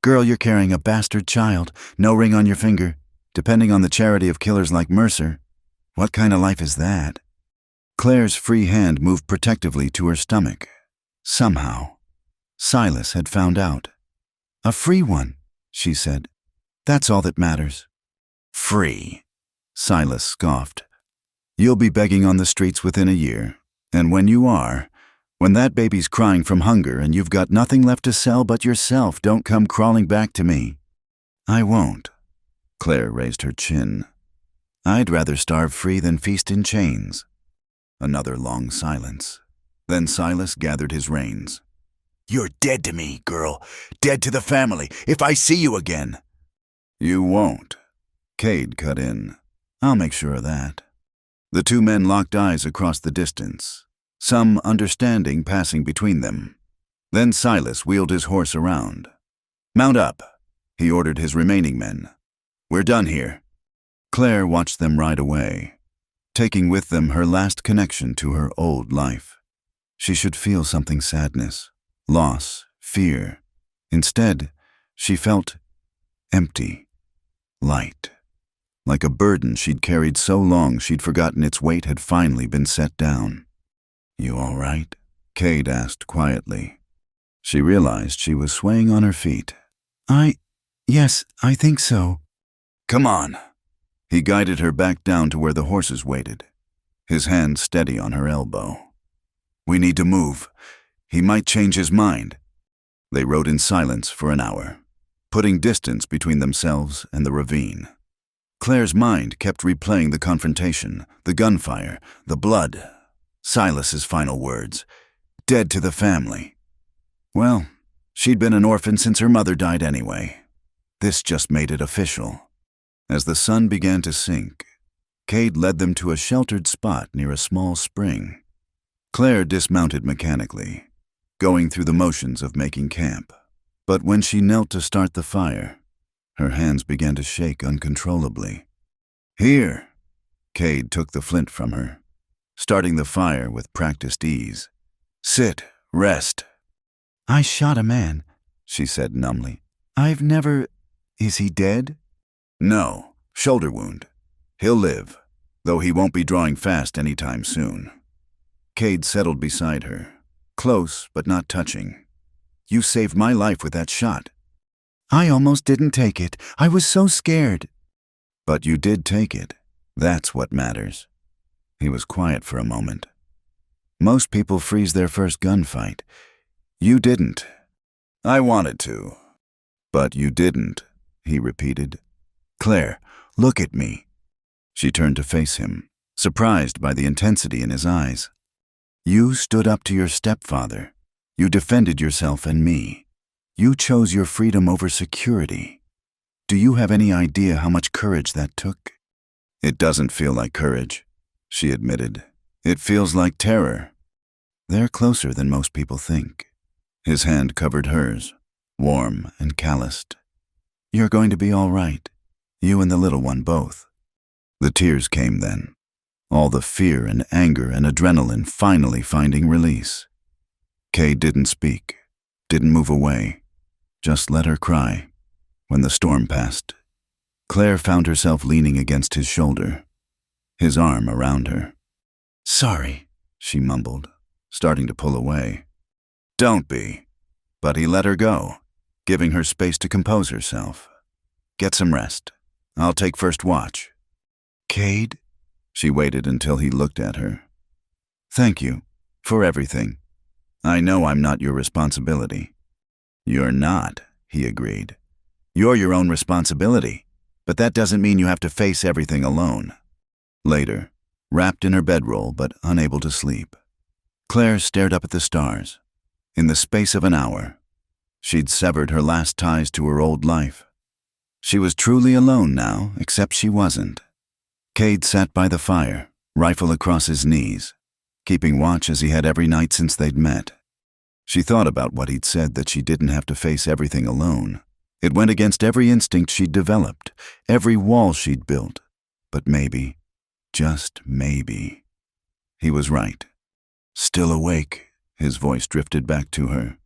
Girl, you're carrying a bastard child, no ring on your finger, depending on the charity of killers like Mercer. What kind of life is that? Claire's free hand moved protectively to her stomach. Somehow, Silas had found out. A free one, she said. That's all that matters. Free, Silas scoffed. You'll be begging on the streets within a year, and when you are, when that baby's crying from hunger and you've got nothing left to sell but yourself, don't come crawling back to me. I won't. Claire raised her chin. I'd rather starve free than feast in chains. Another long silence. Then Silas gathered his reins. You're dead to me, girl. Dead to the family, if I see you again. You won't. Cade cut in. I'll make sure of that. The two men locked eyes across the distance, some understanding passing between them. Then Silas wheeled his horse around. Mount up, he ordered his remaining men. We're done here. Claire watched them ride away, taking with them her last connection to her old life. She should feel something: sadness, loss, fear. Instead, she felt empty, light. Like a burden she'd carried so long she'd forgotten its weight had finally been set down. You all right? Cade asked quietly. She realized she was swaying on her feet. Yes, I think so. Come on. He guided her back down to where the horses waited, his hand steady on her elbow. We need to move. He might change his mind. They rode in silence for an hour, putting distance between themselves and the ravine. Claire's mind kept replaying the confrontation, the gunfire, the blood. Silas's final words, dead to the family. Well, she'd been an orphan since her mother died anyway. This just made it official. As the sun began to sink, Cade led them to a sheltered spot near a small spring. Claire dismounted mechanically, going through the motions of making camp. But when she knelt to start the fire, her hands began to shake uncontrollably. Here! Cade took the flint from her, starting the fire with practiced ease. Sit, rest. I shot a man, she said numbly. I've never... Is he dead? No, shoulder wound. He'll live, though he won't be drawing fast any time soon. Cade settled beside her, close but not touching. You saved my life with that shot. I almost didn't take it. I was so scared. But you did take it. That's what matters. He was quiet for a moment. Most people freeze their first gunfight. You didn't. I wanted to. But you didn't, he repeated. Claire, look at me. She turned to face him, surprised by the intensity in his eyes. You stood up to your stepfather. You defended yourself and me. You chose your freedom over security. Do you have any idea how much courage that took? It doesn't feel like courage, she admitted. It feels like terror. They're closer than most people think. His hand covered hers, warm and calloused. You're going to be all right. You and the little one both. The tears came then. All the fear and anger and adrenaline finally finding release. Kay didn't speak, didn't move away, just let her cry. When the storm passed, Claire found herself leaning against his shoulder, his arm around her. Sorry, she mumbled, starting to pull away. Don't be. But he let her go, giving her space to compose herself. Get some rest. I'll take first watch. Cade? She waited until he looked at her. "Thank you for everything. I know I'm not your responsibility." "You're not," he agreed. "You're your own responsibility, but that doesn't mean you have to face everything alone." Later, wrapped in her bedroll but unable to sleep, Claire stared up at the stars. In the space of an hour, she'd severed her last ties to her old life. She was truly alone now, except she wasn't. Cade sat by the fire, rifle across his knees, keeping watch as he had every night since they'd met. She thought about what he'd said, that she didn't have to face everything alone. It went against every instinct she'd developed, every wall she'd built. But maybe, just maybe, he was right. "Still awake," his voice drifted back to her.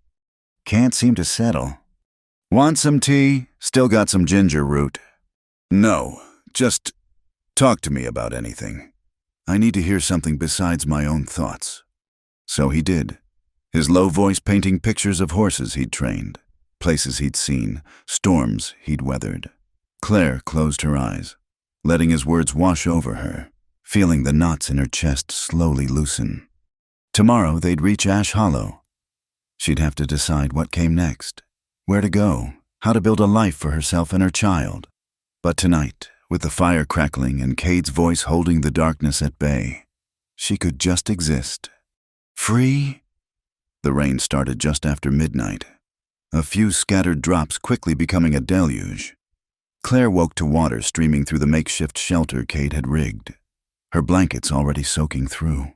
"Can't seem to settle. Want some tea? Still got some ginger root." "No, just talk to me about anything. I need to hear something besides my own thoughts." So he did, his low voice painting pictures of horses he'd trained, places he'd seen, storms he'd weathered. Claire closed her eyes, letting his words wash over her, feeling the knots in her chest slowly loosen. Tomorrow they'd reach Ash Hollow. She'd have to decide what came next, where to go, how to build a life for herself and her child. But tonight, with the fire crackling and Cade's voice holding the darkness at bay, she could just exist. Free? The rain started just after midnight, a few scattered drops quickly becoming a deluge. Claire woke to water streaming through the makeshift shelter Cade had rigged, her blankets already soaking through.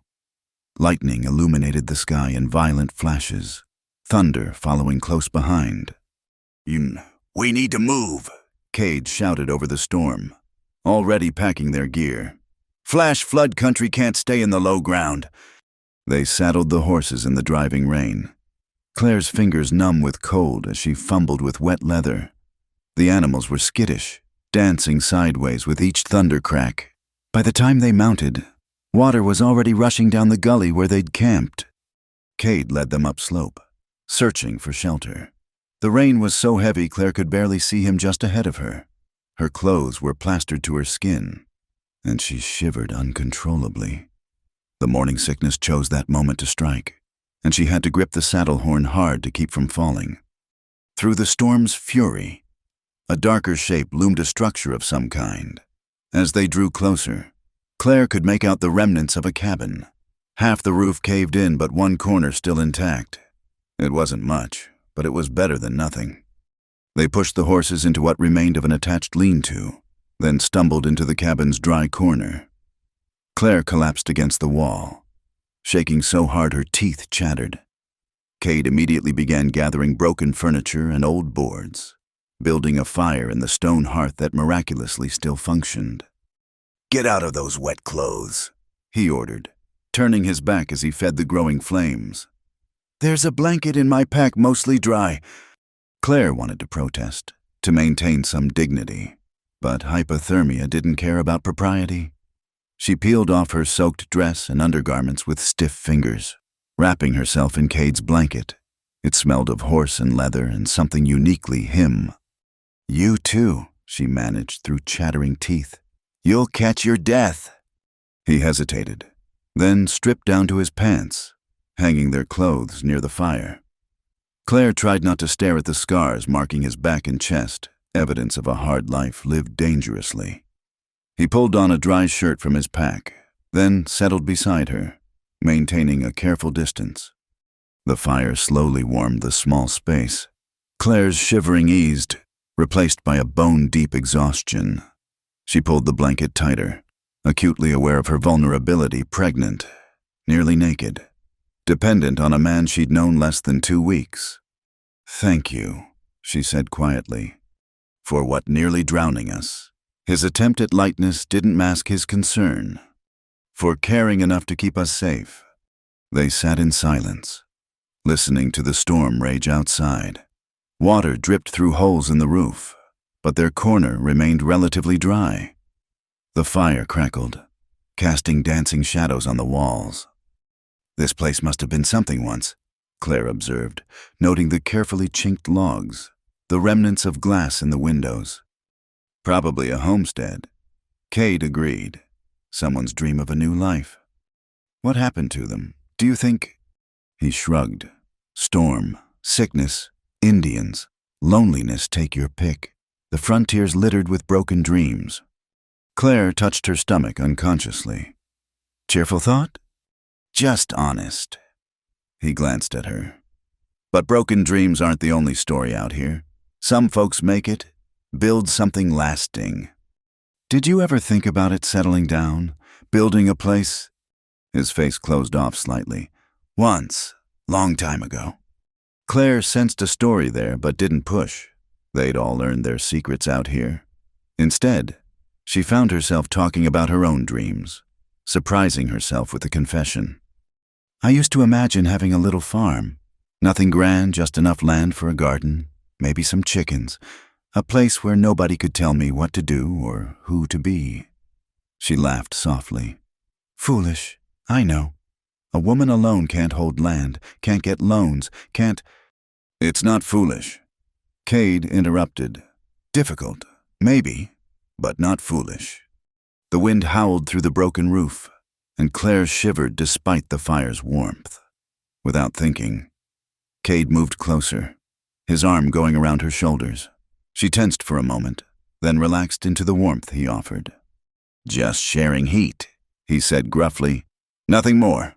Lightning illuminated the sky in violent flashes, thunder following close behind. "We need to move," Cade shouted over the storm, already packing their gear. "Flash flood country can't stay in the low ground." They saddled the horses in the driving rain, Claire's fingers numb with cold as she fumbled with wet leather. The animals were skittish, dancing sideways with each thunder crack. By the time they mounted, water was already rushing down the gully where they'd camped. Cade led them upslope, searching for shelter. The rain was so heavy Claire could barely see him just ahead of her. Her clothes were plastered to her skin, and she shivered uncontrollably. The morning sickness chose that moment to strike, and she had to grip the saddle horn hard to keep from falling. Through the storm's fury, a darker shape loomed, a structure of some kind. As they drew closer, Claire could make out the remnants of a cabin. Half the roof caved in, but one corner still intact. It wasn't much, but it was better than nothing. They pushed the horses into what remained of an attached lean-to, then stumbled into the cabin's dry corner. Claire collapsed against the wall, shaking so hard her teeth chattered. Cade immediately began gathering broken furniture and old boards, building a fire in the stone hearth that miraculously still functioned. "Get out of those wet clothes," he ordered, turning his back as he fed the growing flames. "There's a blanket in my pack, mostly dry." Claire wanted to protest, to maintain some dignity, but hypothermia didn't care about propriety. She peeled off her soaked dress and undergarments with stiff fingers, wrapping herself in Cade's blanket. It smelled of horse and leather and something uniquely him. "You too," she managed through chattering teeth. "You'll catch your death." He hesitated, then stripped down to his pants, hanging their clothes near the fire. Claire tried not to stare at the scars marking his back and chest, evidence of a hard life lived dangerously. He pulled on a dry shirt from his pack, then settled beside her, maintaining a careful distance. The fire slowly warmed the small space. Claire's shivering eased, replaced by a bone-deep exhaustion. She pulled the blanket tighter, acutely aware of her vulnerability, pregnant, nearly naked, dependent on a man she'd known less than 2 weeks. "Thank you," she said quietly, "for what nearly drowning us." His attempt at lightness didn't mask his concern. "For caring enough to keep us safe." They sat in silence, listening to the storm rage outside. Water dripped through holes in the roof, but their corner remained relatively dry. The fire crackled, casting dancing shadows on the walls. "This place must have been something once," Claire observed, noting the carefully chinked logs, the remnants of glass in the windows. "Probably a homestead," Cade agreed. Someone's dream of a new life. What happened to them? Do you think? He shrugged. Storm, sickness, Indians, loneliness, take your pick. The frontier's littered with broken dreams. Claire touched her stomach unconsciously. Cheerful thought? Just honest. He glanced at her. But broken dreams aren't the only story out here. Some folks make it, build something lasting. Did you ever think about it settling down, building a place? His face closed off slightly. Once, long time ago. Claire sensed a story there but didn't push. They'd all learned their secrets out here. Instead, she found herself talking about her own dreams, surprising herself with a confession. I used to imagine having a little farm. Nothing grand, just enough land for a garden, maybe some chickens, a place where nobody could tell me what to do or who to be. She laughed softly. Foolish, I know. A woman alone can't hold land, can't get loans, can't... It's not foolish. Cade interrupted. Difficult, maybe, but not foolish. The wind howled through the broken roof, and Claire shivered despite the fire's warmth. Without thinking, Cade moved closer, his arm going around her shoulders. She tensed for a moment, then relaxed into the warmth he offered. Just sharing heat, he said gruffly. Nothing more.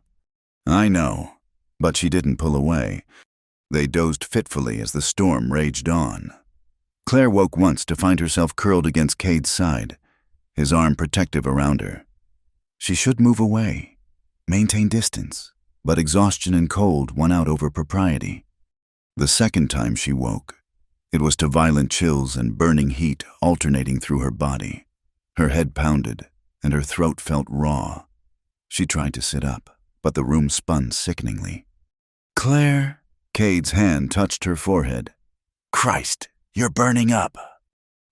I know, but she didn't pull away. They dozed fitfully as the storm raged on. Claire woke once to find herself curled against Cade's side, his arm protective around her. She should move away, maintain distance, but exhaustion and cold won out over propriety. The second time she woke, it was to violent chills and burning heat alternating through her body. Her head pounded, and her throat felt raw. She tried to sit up, but the room spun sickeningly. Claire, Cade's hand touched her forehead. Christ, you're burning up.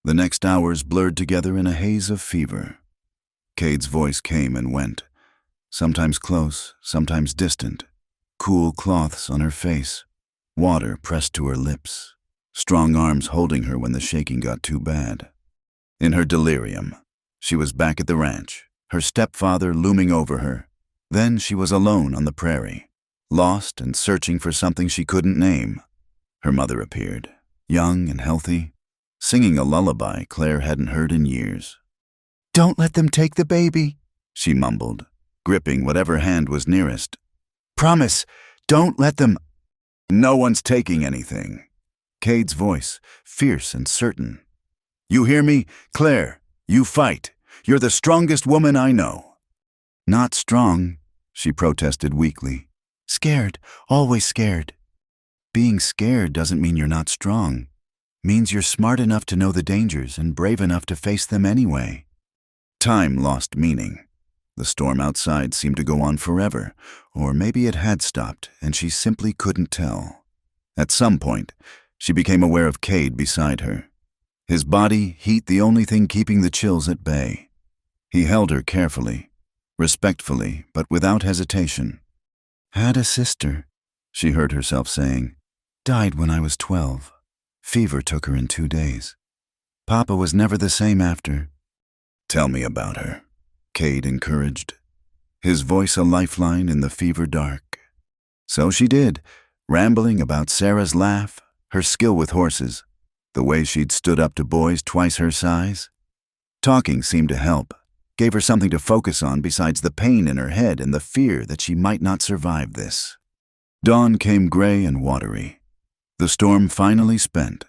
The next hours blurred together in a haze of fever. Cade's voice came and went, sometimes close, sometimes distant. Cool cloths on her face, water pressed to her lips, strong arms holding her when the shaking got too bad. In her delirium, she was back at the ranch, her stepfather looming over her. Then she was alone on the prairie, lost and searching for something she couldn't name. Her mother appeared, young and healthy, singing a lullaby Claire hadn't heard in years. Don't let them take the baby, she mumbled, gripping whatever hand was nearest. Promise, don't let them... No one's taking anything. Cade's voice, fierce and certain. You hear me? Claire, you fight. You're the strongest woman I know. Not strong, she protested weakly. Scared, always scared. Being scared doesn't mean you're not strong. Means you're smart enough to know the dangers and brave enough to face them anyway. Time lost meaning. The storm outside seemed to go on forever, or maybe it had stopped and she simply couldn't tell. At some point, she became aware of Cade beside her. His body, heat the only thing keeping the chills at bay. He held her carefully, respectfully, but without hesitation. Had a sister, she heard herself saying. Died when I was 12. Fever took her in 2 days. Papa was never the same after. Tell me about her, Cade encouraged, his voice a lifeline in the fever dark. So she did, rambling about Sarah's laugh, her skill with horses, the way she'd stood up to boys twice her size. Talking seemed to help, gave her something to focus on besides the pain in her head and the fear that she might not survive this. Dawn came gray and watery. The storm finally spent.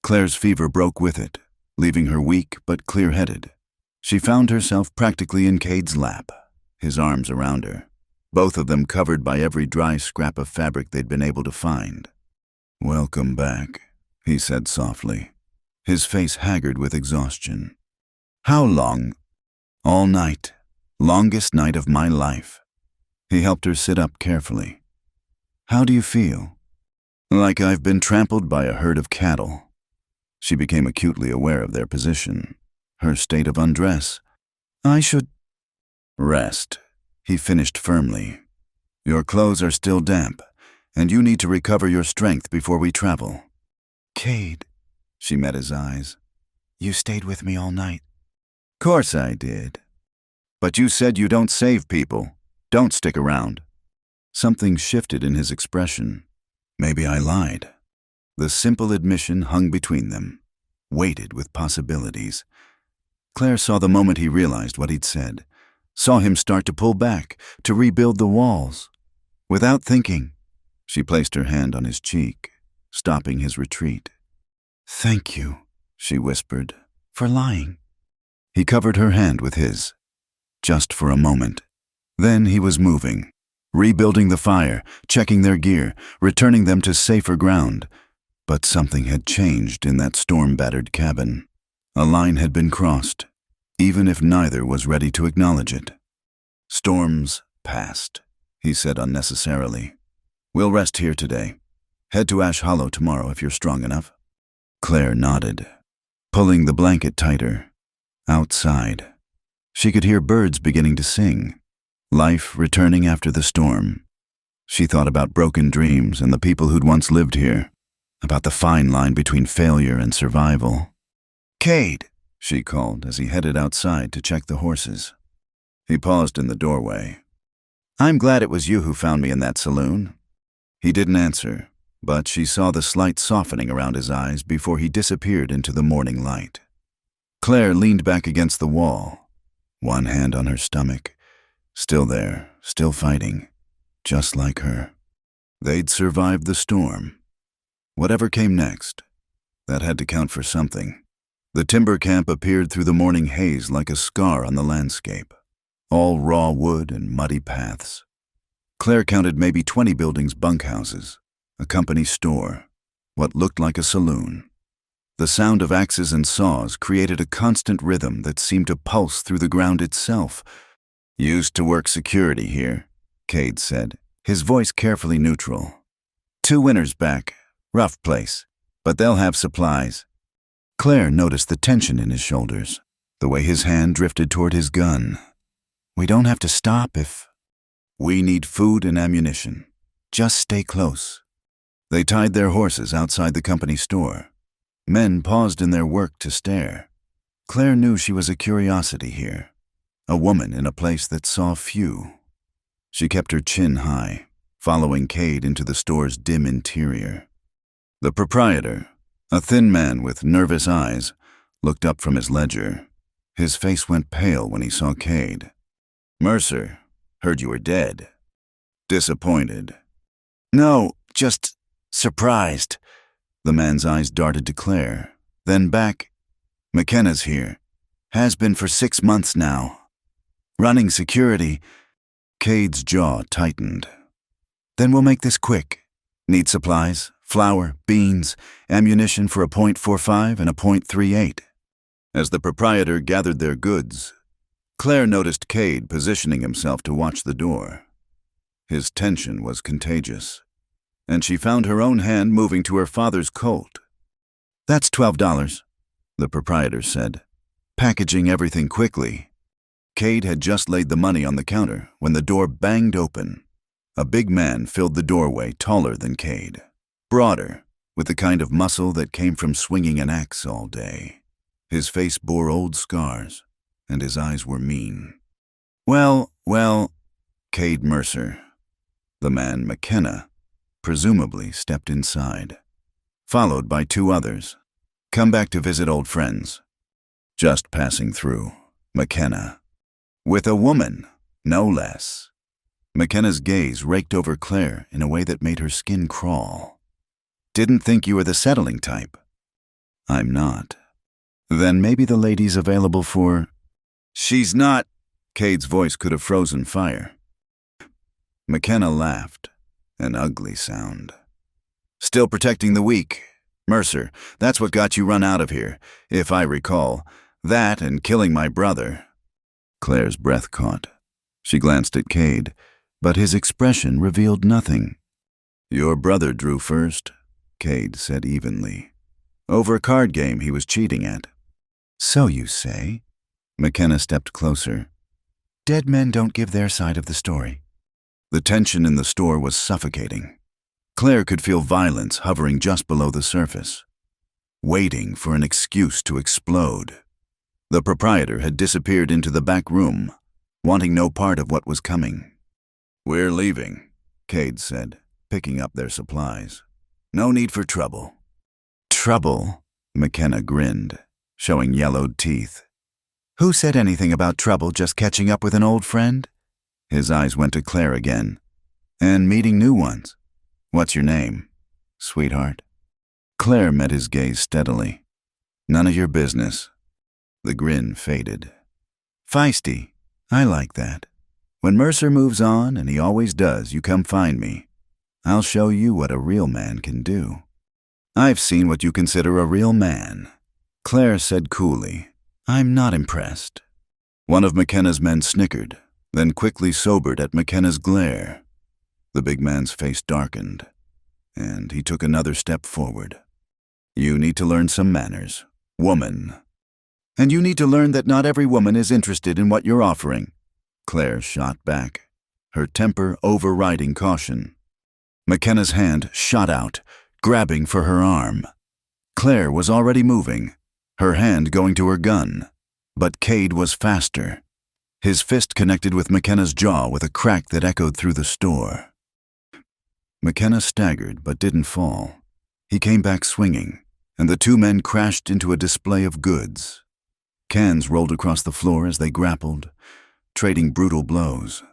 Claire's fever broke with it, leaving her weak but clear-headed. She found herself practically in Cade's lap, his arms around her, both of them covered by every dry scrap of fabric they'd been able to find. Welcome back, he said softly, his face haggard with exhaustion. How long? All night. Longest night of my life. He helped her sit up carefully. How do you feel? Like I've been trampled by a herd of cattle. She became acutely aware of their position, her state of undress. I should... Rest, he finished firmly. Your clothes are still damp, and you need to recover your strength before we travel. Cade, she met his eyes. You stayed with me all night. Course I did. But you said you don't save people. Don't stick around. Something shifted in his expression. Maybe I lied. The simple admission hung between them, weighted with possibilities. Claire saw the moment he realized what he'd said, saw him start to pull back, to rebuild the walls. Without thinking, she placed her hand on his cheek, stopping his retreat. "Thank you," she whispered, "for lying." He covered her hand with his, just for a moment. Then he was moving, rebuilding the fire, checking their gear, returning them to safer ground. But something had changed in that storm-battered cabin. A line had been crossed, even if neither was ready to acknowledge it. "Storms passed," he said unnecessarily. "We'll rest here today. Head to Ash Hollow tomorrow if you're strong enough." Claire nodded, pulling the blanket tighter. Outside, she could hear birds beginning to sing, life returning after the storm. She thought about broken dreams and the people who'd once lived here, about the fine line between failure and survival. "Cade," she called as he headed outside to check the horses. He paused in the doorway. "I'm glad it was you who found me in that saloon." He didn't answer, but she saw the slight softening around his eyes before he disappeared into the morning light. Claire leaned back against the wall, one hand on her stomach, still there, still fighting, just like her. They'd survived the storm. Whatever came next, that had to count for something. The timber camp appeared through the morning haze like a scar on the landscape, all raw wood and muddy paths. Claire counted maybe 20 buildings, bunkhouses, a company store, what looked like a saloon. The sound of axes and saws created a constant rhythm that seemed to pulse through the ground itself. "Used to work security here," Cade said, his voice carefully neutral. "2 winters back. Rough place, but they'll have supplies." Claire noticed the tension in his shoulders, the way his hand drifted toward his gun. "We don't have to stop if—" "We need food and ammunition. Just stay close." They tied their horses outside the company store. Men paused in their work to stare. Claire knew she was a curiosity here, a woman in a place that saw few. She kept her chin high, following Cade into the store's dim interior. The proprietor, a thin man with nervous eyes, looked up from his ledger. His face went pale when he saw Cade. "Mercer, heard you were dead." "Disappointed." "No, just surprised." The man's eyes darted to Claire, then back. "McKenna's here. Has been for 6 months now. Running security." Cade's jaw tightened. "Then we'll make this quick. Need supplies, flour, beans, ammunition for a .45 and a .38. As the proprietor gathered their goods, Claire noticed Cade positioning himself to watch the door. His tension was contagious, and she found her own hand moving to her father's Colt. "That's $12, the proprietor said, packaging everything quickly. Cade had just laid the money on the counter when the door banged open. A big man filled the doorway, taller than Cade, broader, with the kind of muscle that came from swinging an axe all day. His face bore old scars, and his eyes were mean. Well, Cade Mercer." The man, McKenna, presumably stepped inside, followed by 2 others. "Come back to visit old friends." "Just passing through." McKenna. "With a woman, no less." McKenna's gaze raked over Claire in a way that made her skin crawl. "Didn't think you were the settling type." "I'm not." "Then maybe the lady's available for—" "She's not." Cade's voice could have frozen fire. McKenna laughed, an ugly sound. "Still protecting the weak. Mercer, that's what got you run out of here, if I recall. That and killing my brother." Claire's breath caught. She glanced at Cade, but his expression revealed nothing. "Your brother drew first," Cade said evenly. "Over a card game he was cheating at." "So you say?" McKenna stepped closer. "Dead men don't give their side of the story." The tension in the store was suffocating. Claire could feel violence hovering just below the surface, waiting for an excuse to explode. The proprietor had disappeared into the back room, wanting no part of what was coming. "We're leaving," Cade said, picking up their supplies. "No need for trouble." "Trouble?" McKenna grinned, showing yellowed teeth. "Who said anything about trouble just catching up with an old friend?" His eyes went to Claire again. "And meeting new ones. What's your name, sweetheart?" Claire met his gaze steadily. "None of your business." The grin faded. "Feisty. I like that. When Mercer moves on, and he always does, you come find me. I'll show you what a real man can do." "I've seen what you consider a real man," Claire said coolly. "I'm not impressed." One of McKenna's men snickered, then quickly sobered at McKenna's glare. The big man's face darkened, and he took another step forward. "You need to learn some manners, woman. And you need to learn that not every woman is interested in what you're offering," Claire shot back, her temper overriding caution. McKenna's hand shot out, grabbing for her arm. Claire was already moving, her hand going to her gun, but Cade was faster. His fist connected with McKenna's jaw with a crack that echoed through the store. McKenna staggered but didn't fall. He came back swinging, and the two men crashed into a display of goods. Cans rolled across the floor as they grappled, trading brutal blows.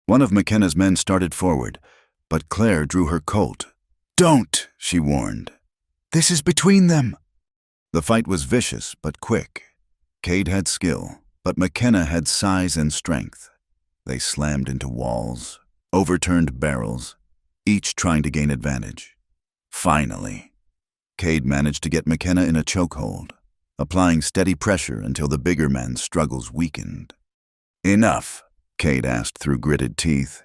One of McKenna's men started forward, but Claire drew her Colt. "Don't," she warned. "This is between them." The fight was vicious but quick. Cade had skill, but McKenna had size and strength. They slammed into walls, overturned barrels, each trying to gain advantage. Finally, Cade managed to get McKenna in a chokehold, applying steady pressure until the bigger man's struggles weakened. "Enough," Cade asked through gritted teeth.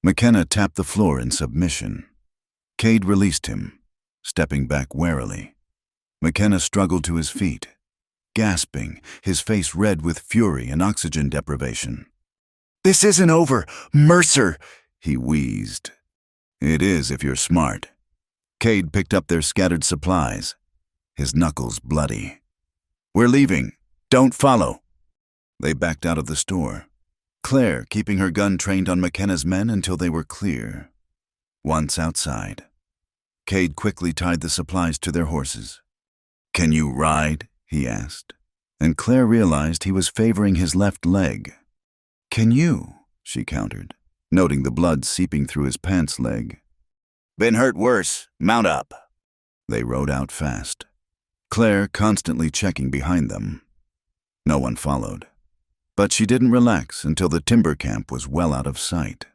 McKenna tapped the floor in submission. Cade released him, stepping back warily. McKenna struggled to his feet, gasping, his face red with fury and oxygen deprivation. "This isn't over, Mercer," he wheezed. "It is if you're smart." Cade picked up their scattered supplies, his knuckles bloody. "We're leaving. Don't follow." They backed out of the store, Claire keeping her gun trained on McKenna's men until they were clear. Once outside, Cade quickly tied the supplies to their horses. "Can you ride?" he asked, and Claire realized he was favoring his left leg. "Can you?" she countered, noting the blood seeping through his pants leg. "Been hurt worse. Mount up." They rode out fast, Claire constantly checking behind them. No one followed, but she didn't relax until the timber camp was well out of sight.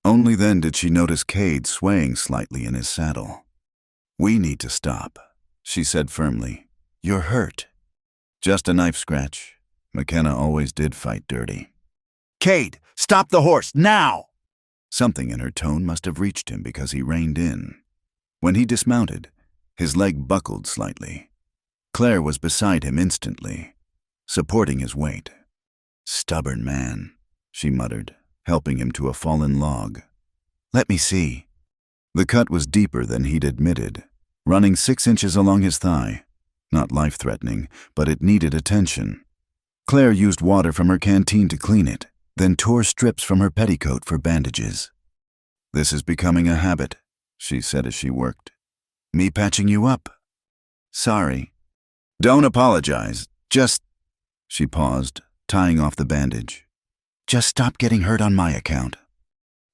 Only then did she notice Cade swaying slightly in his saddle. "We need to stop," she said firmly. "You're hurt." "Just a knife scratch." McKenna always did fight dirty. "Cade, stop the horse, now!" Something in her tone must have reached him because he reined in. When he dismounted, his leg buckled slightly. Claire was beside him instantly, supporting his weight. "Stubborn man," she muttered, helping him to a fallen log. "Let me see." The cut was deeper than he'd admitted, running 6 inches along his thigh. Not life-threatening, but it needed attention. Claire used water from her canteen to clean it, then tore strips from her petticoat for bandages. "This is becoming a habit," she said as she worked. "Me patching you up." "Sorry." "Don't apologize. Just—" She paused, tying off the bandage. "Just stop getting hurt on my account."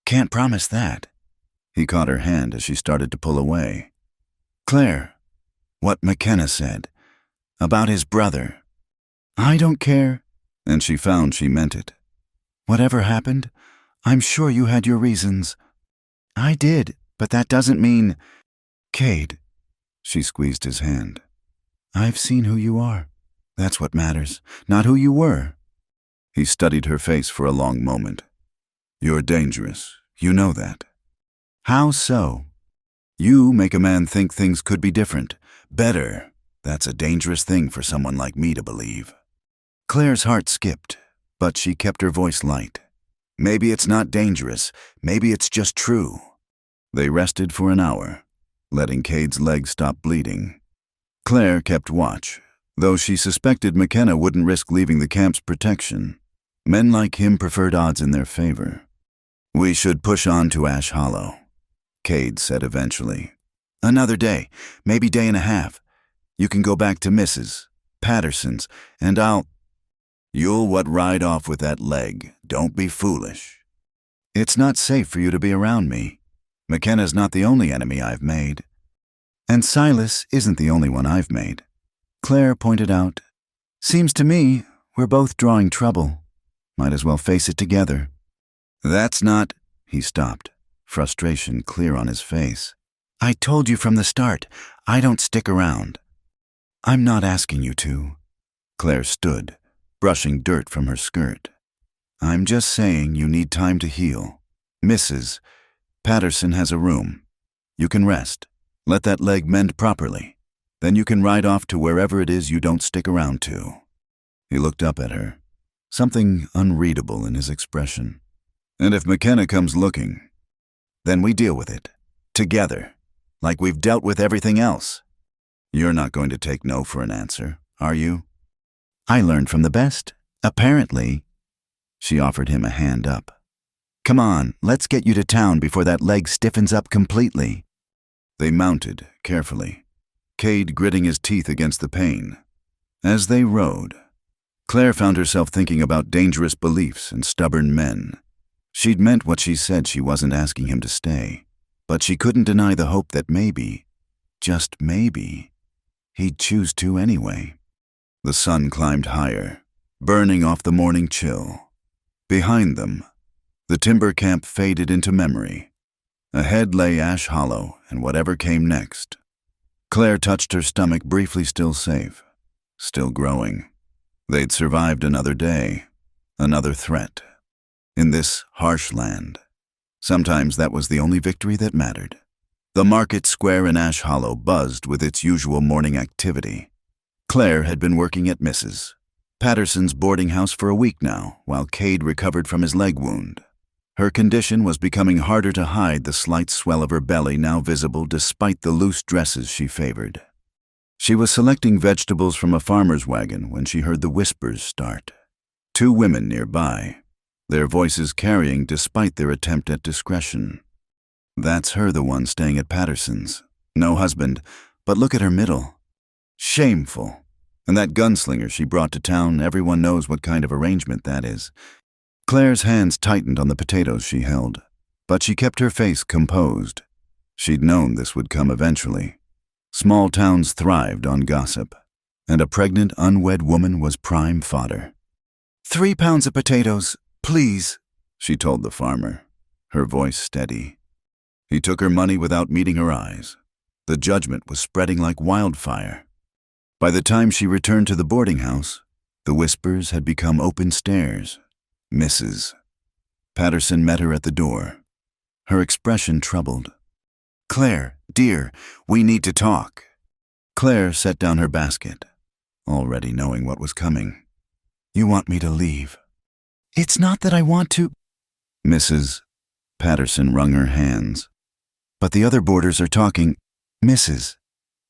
"Can't promise that." He caught her hand as she started to pull away. "Claire, what McKenna said about his brother." "I don't care." And she found she meant it. "Whatever happened, I'm sure you had your reasons." "I did, but that doesn't mean—" "Cade," she squeezed his hand. "I've seen who you are. That's what matters, not who you were." He studied her face for a long moment. "You're dangerous. You know that." "How so?" "You make a man think things could be different, better. That's a dangerous thing for someone like me to believe." Claire's heart skipped, but she kept her voice light. "Maybe it's not dangerous. Maybe it's just true." They rested for an hour, letting Cade's leg stop bleeding. Claire kept watch, though she suspected McKenna wouldn't risk leaving the camp's protection. Men like him preferred odds in their favor. "We should push on to Ash Hollow," Cade said eventually. "Another day, maybe day and a half. You can go back to Mrs. Patterson's, and You'll ride off with that leg. Don't be foolish. It's not safe for you to be around me. McKenna's not the only enemy I've made. And Silas isn't the only one I've made," Claire pointed out. "Seems to me we're both drawing trouble. Might as well face it together." "That's not—" He stopped, frustration clear on his face. "I told you from the start, I don't stick around." "I'm not asking you to." Claire stood, brushing dirt from her skirt. "I'm just saying you need time to heal. Mrs. Patterson has a room. You can rest. Let that leg mend properly. Then you can ride off to wherever it is you don't stick around to." He looked up at her, something unreadable in his expression. "And if McKenna comes looking, then we deal with it. Together. Like we've dealt with everything else. You're not going to take no for an answer, are you?" "I learned from the best, apparently." She offered him a hand up. "Come on, let's get you to town before that leg stiffens up completely." They mounted, carefully, Cade gritting his teeth against the pain. As they rode, Claire found herself thinking about dangerous beliefs and stubborn men. She'd meant what she said. She wasn't asking him to stay, but she couldn't deny the hope that maybe, just maybe, he'd choose to anyway. The sun climbed higher, burning off the morning chill. Behind them, the timber camp faded into memory. Ahead lay Ash Hollow and whatever came next. Claire touched her stomach, briefly still safe, still growing. They'd survived another day, another threat. In this harsh land, sometimes that was the only victory that mattered. The market square in Ash Hollow buzzed with its usual morning activity. Claire had been working at Mrs. Patterson's boarding house for a week now, while Cade recovered from his leg wound. Her condition was becoming harder to hide, the slight swell of her belly now visible despite the loose dresses she favored. She was selecting vegetables from a farmer's wagon when she heard the whispers start. Two women nearby, their voices carrying despite their attempt at discretion. "That's her, the one staying at Patterson's. No husband, but look at her middle. Shameful. And that gunslinger she brought to town, everyone knows what kind of arrangement that is." Claire's hands tightened on the potatoes she held, but she kept her face composed. She'd known this would come eventually. Small towns thrived on gossip, and a pregnant, unwed woman was prime fodder. "3 pounds of potatoes, please," she told the farmer, her voice steady. He took her money without meeting her eyes. The judgment was spreading like wildfire. By the time she returned to the boarding house, the whispers had become open stares. Mrs. Patterson met her at the door, her expression troubled. "Claire, dear, we need to talk." Claire set down her basket, already knowing what was coming. "You want me to leave?" "It's not that I want to—" Mrs. Patterson wrung her hands. "But the other boarders are talking. Mrs.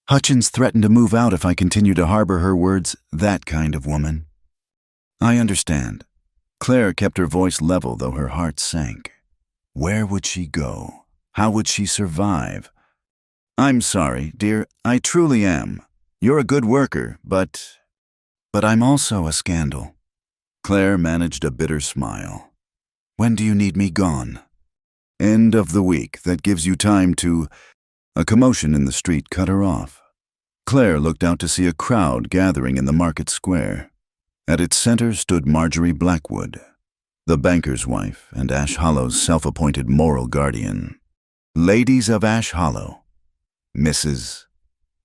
Hutchins threatened to move out if I continue to harbor her words, that kind of woman." "I understand." Claire kept her voice level, though her heart sank. Where would she go? How would she survive? "I'm sorry, dear, I truly am. You're a good worker, but I'm also a scandal." Claire managed a bitter smile. "When do you need me gone?" "End of the week. That gives you time to—" A commotion in the street cut her off. Claire looked out to see a crowd gathering in the market square. At its center stood Marjorie Blackwood, the banker's wife and Ash Hollow's self-appointed moral guardian. "Ladies of Ash Hollow," Mrs.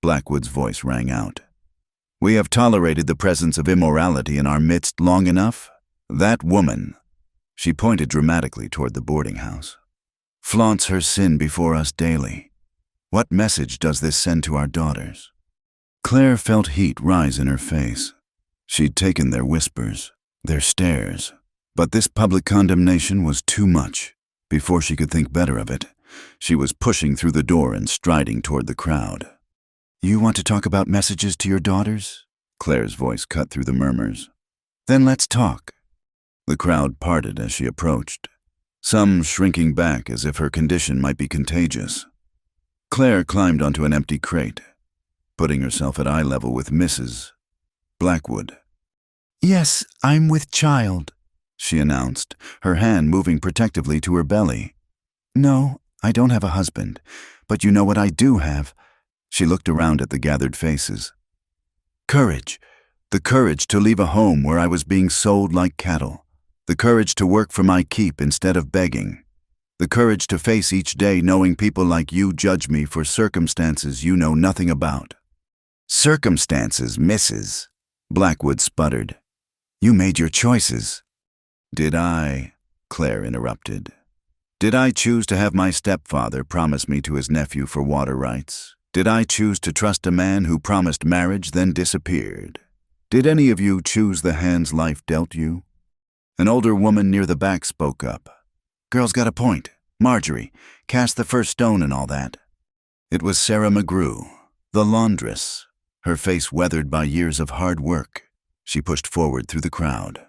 Blackwood's voice rang out. "We have tolerated the presence of immorality in our midst long enough. That woman," she pointed dramatically toward the boarding house, "flaunts her sin before us daily. What message does this send to our daughters?" Claire felt heat rise in her face. She'd taken their whispers, their stares, but this public condemnation was too much. Before she could think better of it, she was pushing through the door and striding toward the crowd. "You want to talk about messages to your daughters?" Claire's voice cut through the murmurs. "Then let's talk." The crowd parted as she approached, some shrinking back as if her condition might be contagious. Claire climbed onto an empty crate, putting herself at eye level with Mrs. Blackwood. "Yes, I'm with child," she announced, her hand moving protectively to her belly. "No, I don't have a husband, but you know what I do have." She looked around at the gathered faces. "Courage. The courage to leave a home where I was being sold like cattle. The courage to work for my keep instead of begging. The courage to face each day knowing people like you judge me for circumstances you know nothing about." "Circumstances, Mrs." Blackwood sputtered. "You made your choices." "Did I?" Claire interrupted. "Did I choose to have my stepfather promise me to his nephew for water rights? Did I choose to trust a man who promised marriage then disappeared? Did any of you choose the hands life dealt you?" An older woman near the back spoke up. "Girl's got a point. Marjorie, cast the first stone and all that." It was Sarah McGrew, the laundress, her face weathered by years of hard work. She pushed forward through the crowd.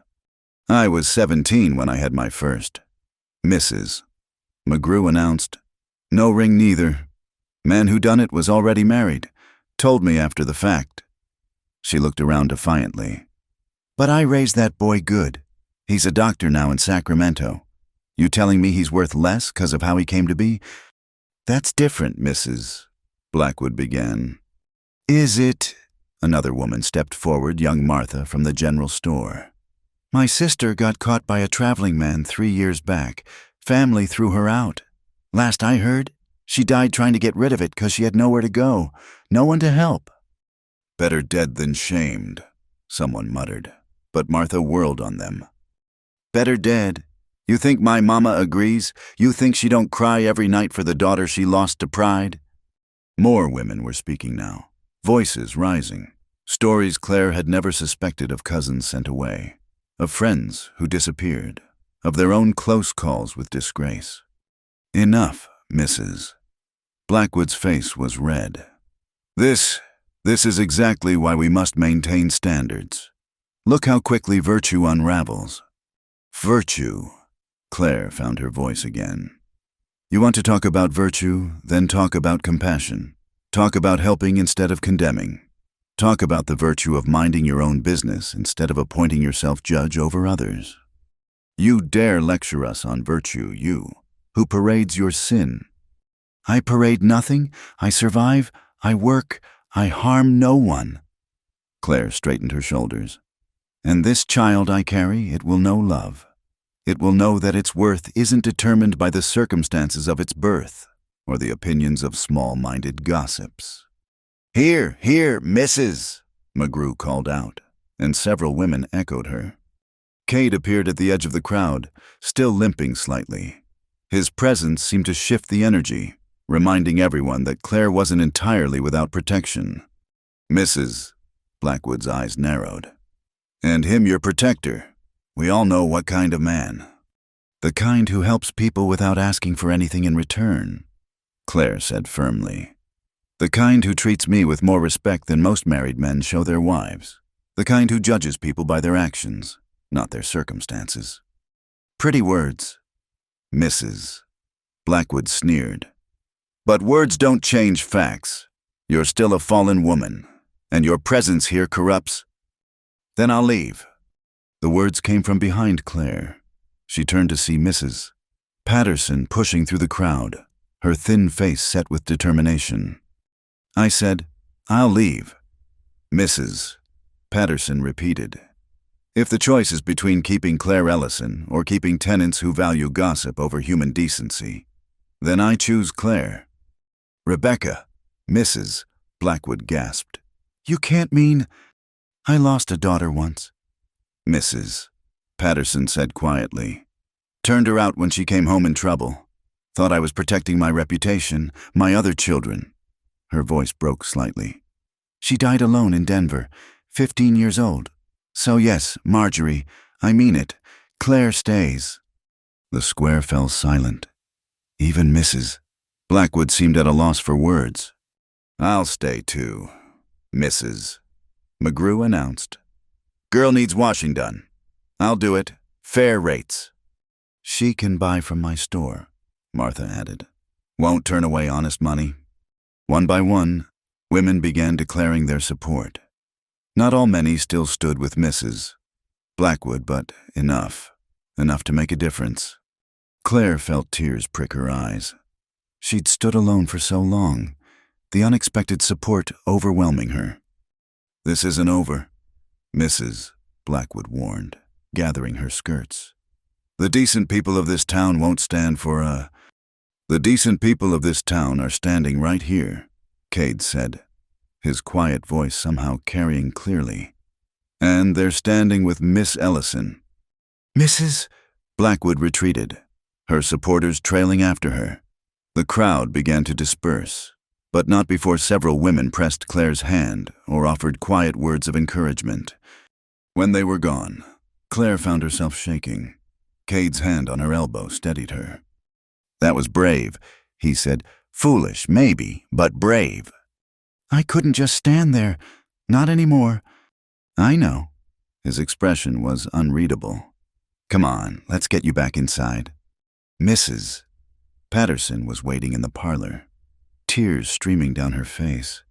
"I was 17 when I had my first." "Mrs." McGrew announced. "No ring neither. Man who done it was already married. Told me after the fact." She looked around defiantly. "But I raised that boy good. He's a doctor now in Sacramento. You telling me he's worth less 'cause of how he came to be?" "That's different, Mrs." Blackwood began. "Is it?" Another woman stepped forward, young Martha from the general store. "My sister got caught by a traveling man 3 years back. Family threw her out. Last I heard, she died trying to get rid of it 'cause she had nowhere to go, no one to help." "Better dead than shamed," someone muttered, but Martha whirled on them. "Better dead? You think my mama agrees? You think she don't cry every night for the daughter she lost to pride?" More women were speaking now, voices rising. Stories Claire had never suspected of cousins sent away, of friends who disappeared, of their own close calls with disgrace. "Enough, Mrs." Blackwood's face was red. This is exactly why we must maintain standards. Look how quickly virtue unravels." "Virtue." Claire found her voice again. "You want to talk about virtue, then talk about compassion. Talk about helping instead of condemning. Talk about the virtue of minding your own business instead of appointing yourself judge over others. You dare lecture us on virtue, you, who parades your sin." "I parade nothing. I survive. I work. I harm no one." Claire straightened her shoulders. "And this child I carry, it will know love. It will know that its worth isn't determined by the circumstances of its birth or the opinions of small-minded gossips." "Here, here, Mrs." McGrew called out, and several women echoed her. Cade appeared at the edge of the crowd, still limping slightly. His presence seemed to shift the energy, reminding everyone that Claire wasn't entirely without protection. "Mrs." Blackwood's eyes narrowed. "And him your protector. We all know what kind of man." "The kind who helps people without asking for anything in return," Claire said firmly. "The kind who treats me with more respect than most married men show their wives. The kind who judges people by their actions, not their circumstances." "Pretty words." "Mrs." Blackwood sneered. "But words don't change facts. You're still a fallen woman, and your presence here corrupts." "Then I'll leave." The words came from behind Claire. She turned to see Mrs. Patterson pushing through the crowd, her thin face set with determination. "I said, I'll leave." "Mrs." Patterson repeated. "If the choice is between keeping Claire Ellison or keeping tenants who value gossip over human decency, then I choose Claire." "Rebecca." "Mrs." Blackwood gasped. "You can't mean—" "I lost a daughter once." "Mrs." Patterson said quietly. "Turned her out when she came home in trouble. Thought I was protecting my reputation, my other children." Her voice broke slightly. "She died alone in Denver, 15 years old. So yes, Marjorie, I mean it. Claire stays." The square fell silent. Even Mrs. Blackwood seemed at a loss for words. "I'll stay too, Mrs." McGrew announced. "Girl needs washing done. I'll do it, Fair rates. She can buy from my store, Martha added. Won't turn away honest money. One by one, women began declaring their support. Not all many still stood with Mrs. Blackwood, but enough to make a difference. Claire felt tears prick her eyes. She'd stood alone for so long, the unexpected support overwhelming her. This isn't over, Mrs. Blackwood warned, gathering her skirts. The decent people of this town won't stand for The decent people of this town are standing right here, Cade said, his quiet voice somehow carrying clearly. And they're standing with Miss Ellison. Mrs. Blackwood retreated, her supporters trailing after her. The crowd began to disperse, but not before several women pressed Claire's hand or offered quiet words of encouragement. When they were gone, Claire found herself shaking. Cade's hand on her elbow steadied her. That was brave, he said. Foolish, maybe, but brave. I couldn't just stand there. Not anymore. I know. His expression was unreadable. Come on, let's get you back inside. Mrs. Patterson was waiting in the parlor, tears streaming down her face.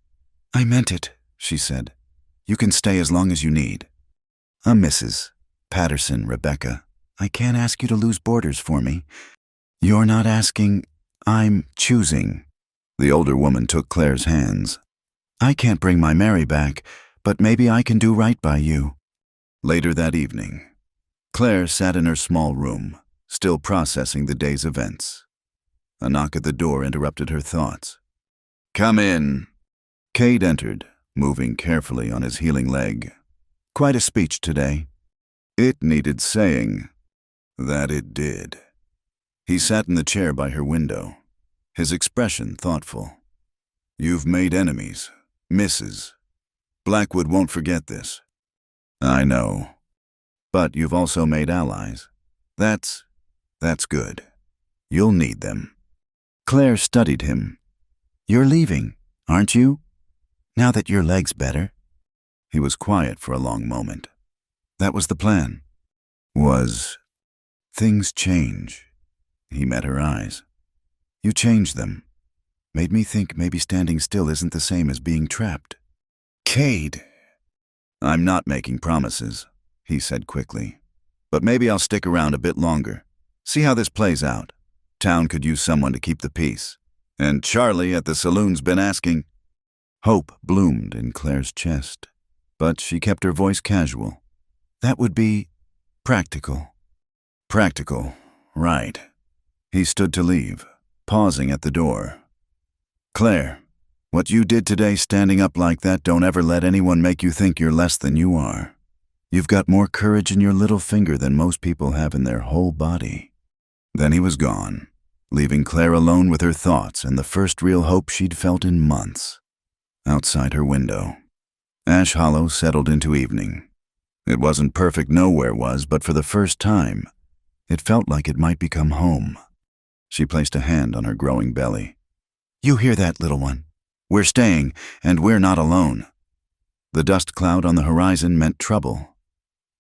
I meant it, she said. You can stay as long as you need. Mrs. Patterson, Rebecca, I can't ask you to lose boarders for me. You're not asking, I'm choosing. The older woman took Claire's hands. I can't bring my Mary back, but maybe I can do right by you. Later that evening, Claire sat in her small room, still processing the day's events. A knock at the door interrupted her thoughts. Come in. Cade entered, moving carefully on his healing leg. Quite a speech today. It needed saying. That it did. He sat in the chair by her window, his expression thoughtful. You've made enemies, Mrs. Blackwood won't forget this. I know. But you've also made allies. That's good. You'll need them. Claire studied him. You're leaving, aren't you? Now that your leg's better. He was quiet for a long moment. That was the plan. Things change. He met her eyes. You changed them. Made me think maybe standing still isn't the same as being trapped. Cade. I'm not making promises, he said quickly. But maybe I'll stick around a bit longer. See how this plays out. Town could use someone to keep the peace. And Charlie at the saloon's been asking. Hope bloomed in Claire's chest, but she kept her voice casual. That would be practical. Practical, right. He stood to leave, pausing at the door. Claire, what you did today standing up like that, don't ever let anyone make you think you're less than you are. You've got more courage in your little finger than most people have in their whole body. Then he was gone, leaving Claire alone with her thoughts and the first real hope she'd felt in months. Outside her window, Ash Hollow settled into evening. It wasn't perfect, nowhere was, but for the first time, it felt like it might become home. She placed a hand on her growing belly. You hear that, little one? We're staying, and we're not alone. The dust cloud on the horizon meant trouble.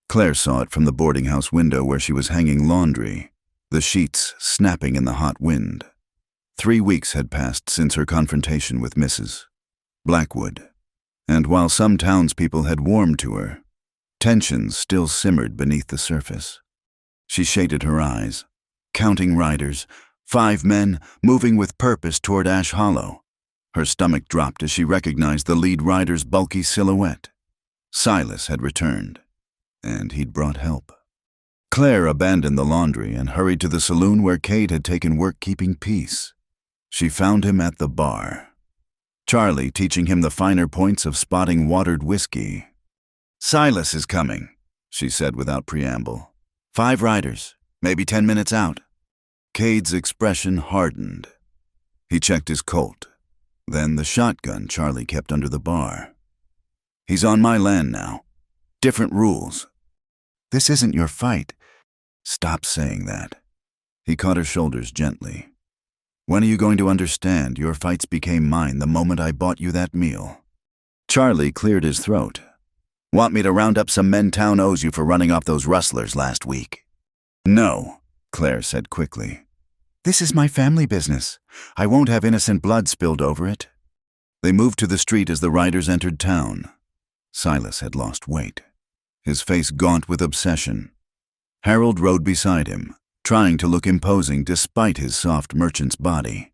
Claire saw it from the boarding house window where she was hanging laundry, the sheets snapping in the hot wind. 3 weeks had passed since her confrontation with Mrs. Blackwood, and while some townspeople had warmed to her, tensions still simmered beneath the surface. She shaded her eyes, counting riders, 5 men moving with purpose toward Ash Hollow. Her stomach dropped as she recognized the lead rider's bulky silhouette. Silas had returned, and he'd brought help. Claire abandoned the laundry and hurried to the saloon where Cade had taken work keeping peace. She found him at the bar, Charlie teaching him the finer points of spotting watered whiskey. Silas is coming, she said without preamble. 5 riders, maybe 10 minutes out. Cade's expression hardened. He checked his Colt, then the shotgun Charlie kept under the bar. He's on my land now. Different rules. This isn't your fight. Stop saying that. He caught her shoulders gently. When are you going to understand your fights became mine the moment I bought you that meal? Charlie cleared his throat. Want me to round up some men town owes you for running off those rustlers last week? No, Claire said quickly. This is my family business. I won't have innocent blood spilled over it. They moved to the street as the riders entered town. Silas had lost weight, his face gaunt with obsession. Harold rode beside him, trying to look imposing despite his soft merchant's body.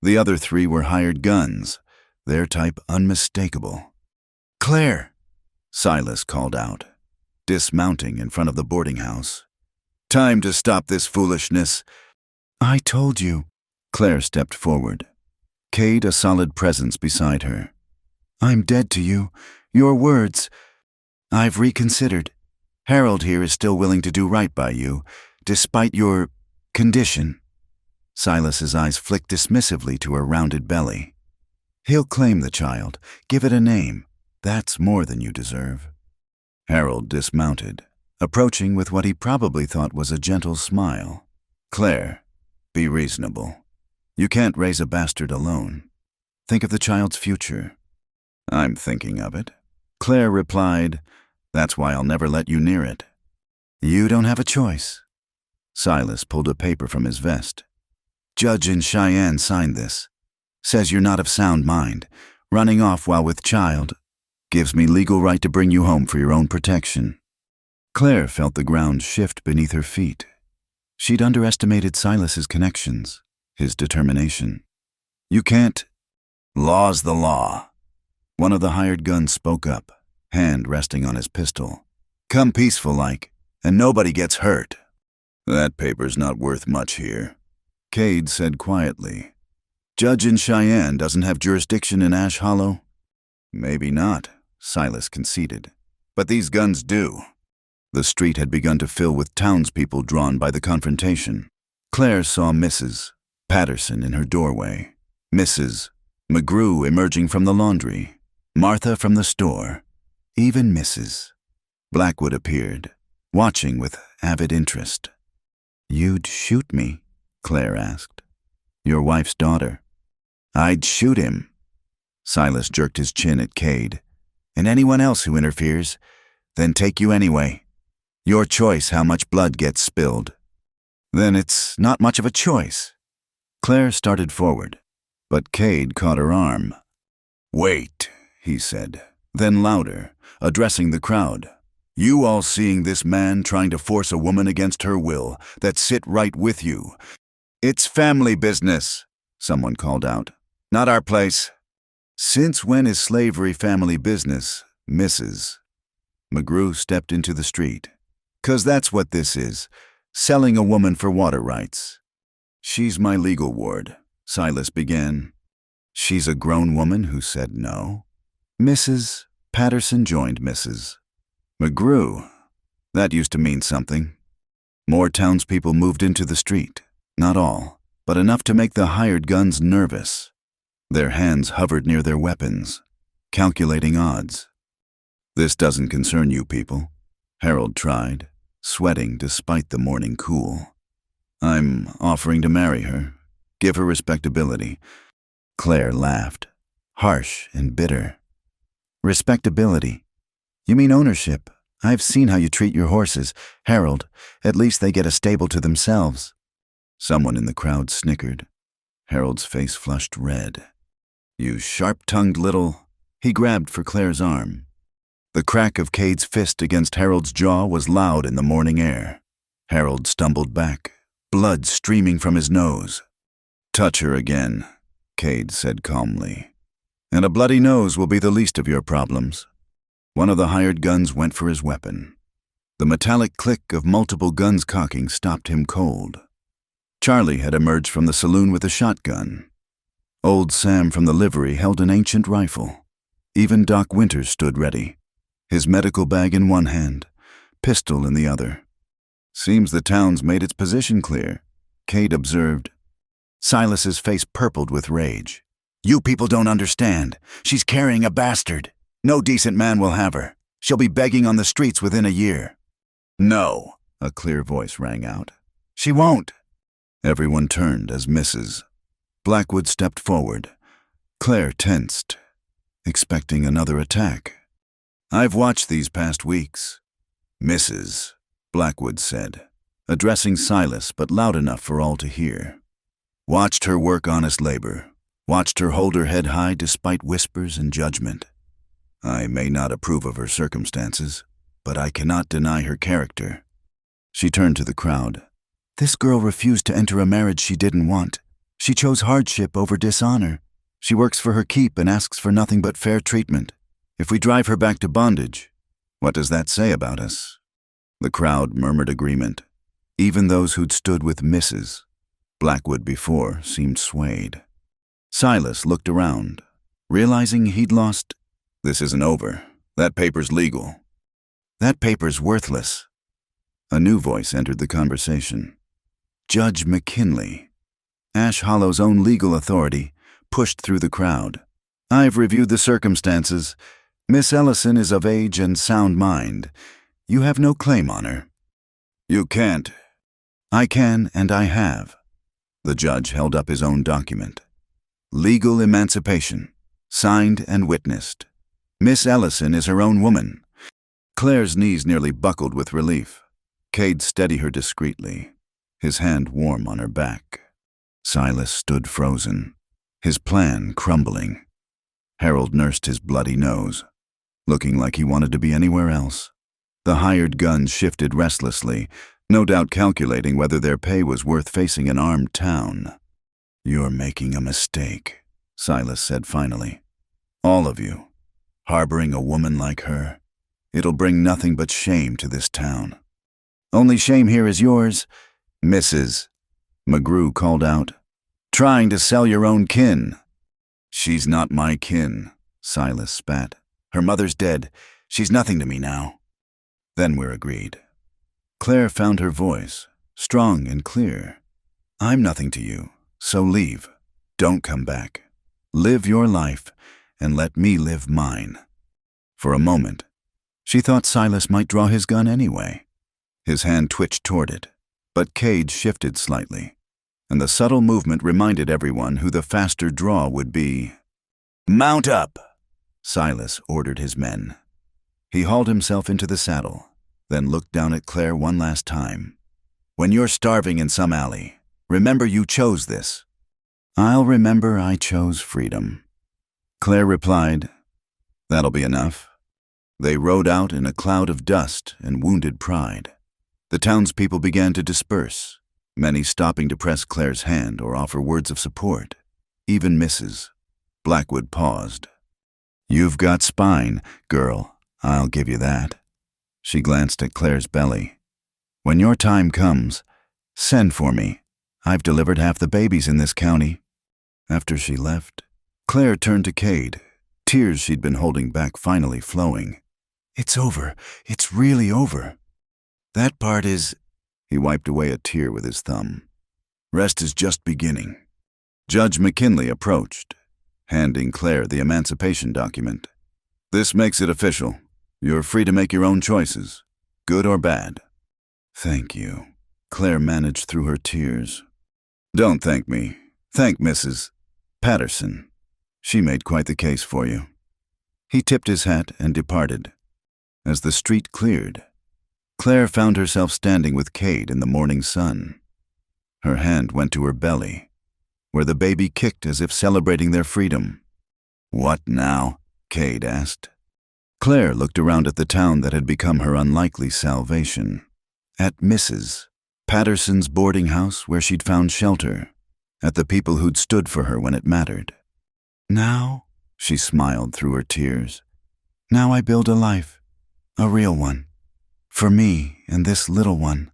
The other three were hired guns, their type unmistakable. "Claire!" Silas called out, dismounting in front of the boarding house. "Time to stop this foolishness." "I told you." Claire stepped forward, Cade a solid presence beside her. "I'm dead to you. Your words. I've reconsidered. Harold here is still willing to do right by you, despite your condition." Silas's eyes flicked dismissively to her rounded belly. "He'll claim the child, give it a name. That's more than you deserve." Harold dismounted, approaching with what he probably thought was a gentle smile. "Claire, be reasonable. You can't raise a bastard alone. Think of the child's future." "I'm thinking of it," Claire replied. "That's why I'll never let you near it." "You don't have a choice." Silas pulled a paper from his vest. "Judge in Cheyenne signed this. Says you're not of sound mind. Running off while with child. Gives me legal right to bring you home for your own protection." Claire felt the ground shift beneath her feet. She'd underestimated Silas's connections, his determination. "You can't." "Law's the law." One of the hired guns spoke up, hand resting on his pistol. "Come peaceful-like, and nobody gets hurt." "That paper's not worth much here," Cade said quietly. "Judge in Cheyenne doesn't have jurisdiction in Ash Hollow?" "Maybe not," Silas conceded. "But these guns do." The street had begun to fill with townspeople drawn by the confrontation. Claire saw Mrs. Patterson in her doorway, Mrs. McGrew emerging from the laundry, Martha from the store, even Mrs. Blackwood appeared, watching with avid interest. "You'd shoot me?" Claire asked. "Your wife's daughter." "I'd shoot him." Silas jerked his chin at Cade. "And anyone else who interferes, then take you anyway. Your choice how much blood gets spilled." "Then it's not much of a choice." Claire started forward, but Cade caught her arm. "Wait," he said, then louder, addressing the crowd. "You all seeing this man trying to force a woman against her will that sit right with you? It's family business," someone called out. "Not our place." "Since when is slavery family business, Mrs.?" McGrew stepped into the street. "'Cause that's what this is, selling a woman for water rights." "She's my legal ward," Silas began. "She's a grown woman who said no." Mrs. Patterson joined Mrs. McGrew. That used to mean something. More townspeople moved into the street. Not all, but enough to make the hired guns nervous. Their hands hovered near their weapons, calculating odds. "This doesn't concern you people," Harold tried, sweating despite the morning cool. "I'm offering to marry her, give her respectability." Claire laughed, harsh and bitter. "Respectability? You mean ownership? I've seen how you treat your horses. Harold, at least they get a stable to themselves." Someone in the crowd snickered. Harold's face flushed red. "You sharp-tongued little—" He grabbed for Claire's arm. The crack of Cade's fist against Harold's jaw was loud in the morning air. Harold stumbled back, blood streaming from his nose. "Touch her again," Cade said calmly. "And a bloody nose will be the least of your problems." One of the hired guns went for his weapon. The metallic click of multiple guns cocking stopped him cold. Charlie had emerged from the saloon with a shotgun. Old Sam from the livery held an ancient rifle. Even Doc Winters stood ready, his medical bag in one hand, pistol in the other. "Seems the town's made its position clear," Cade observed. Silas's face purpled with rage. "You people don't understand. She's carrying a bastard. No decent man will have her. She'll be begging on the streets within a year." "No," a clear voice rang out. "She won't." Everyone turned as Mrs. Blackwood stepped forward. Claire tensed, expecting another attack. "I've watched these past weeks," Mrs. Blackwood said, addressing Silas but loud enough for all to hear. Watched her work honest labor, watched her hold her head high despite whispers and judgment. I may not approve of her circumstances, but I cannot deny her character. She turned to the crowd. This girl refused to enter a marriage she didn't want. She chose hardship over dishonor. She works for her keep and asks for nothing but fair treatment. If we drive her back to bondage, what does that say about us? The crowd murmured agreement. Even those who'd stood with Mrs. Blackwood before seemed swayed. Silas looked around, realizing he'd lost. This isn't over. That paper's legal. That paper's worthless. A new voice entered the conversation. Judge McKinley, Ash Hollow's own legal authority, pushed through the crowd. I've reviewed the circumstances. Miss Ellison is of age and sound mind. You have no claim on her. You can't. I can, and I have. The judge held up his own document. Legal emancipation, signed and witnessed. Miss Ellison is her own woman. Claire's knees nearly buckled with relief. Cade steadied her discreetly, his hand warm on her back. Silas stood frozen, his plan crumbling. Harold nursed his bloody nose, looking like he wanted to be anywhere else. The hired guns shifted restlessly, no doubt calculating whether their pay was worth facing an armed town. You're making a mistake, Silas said finally. All of you. Harboring a woman like her. It'll bring nothing but shame to this town. Only shame here is yours, Mrs. McGrew called out. Trying to sell your own kin. She's not my kin, Silas spat. Her mother's dead. She's nothing to me now. Then we're agreed. Claire found her voice, strong and clear. I'm nothing to you, so leave. Don't come back. Live your life, and let me live mine. For a moment, she thought Silas might draw his gun anyway. His hand twitched toward it, but Cade shifted slightly, and the subtle movement reminded everyone who the faster draw would be. Mount up, Silas ordered his men. He hauled himself into the saddle, then looked down at Claire one last time. When you're starving in some alley, remember you chose this. I'll remember I chose freedom. Claire replied, That'll be enough. They rode out in a cloud of dust and wounded pride. The townspeople began to disperse, many stopping to press Claire's hand or offer words of support. Even Mrs. Blackwood paused. You've got spine, girl, I'll give you that. She glanced at Claire's belly. When your time comes, send for me. I've delivered half the babies in this county. After she left, Claire turned to Cade, tears she'd been holding back finally flowing. It's over. It's really over. That part is... He wiped away a tear with his thumb. Rest is just beginning. Judge McKinley approached, handing Claire the emancipation document. This makes it official. You're free to make your own choices, good or bad. Thank you. Claire managed through her tears. Don't thank me. Thank Mrs. Patterson. She made quite the case for you. He tipped his hat and departed. As the street cleared, Claire found herself standing with Cade in the morning sun. Her hand went to her belly, where the baby kicked as if celebrating their freedom. What now? Cade asked. Claire looked around at the town that had become her unlikely salvation. At Mrs. Patterson's boarding house where she'd found shelter. At the people who'd stood for her when it mattered. Now, she smiled through her tears, now I build a life, a real one, for me and this little one.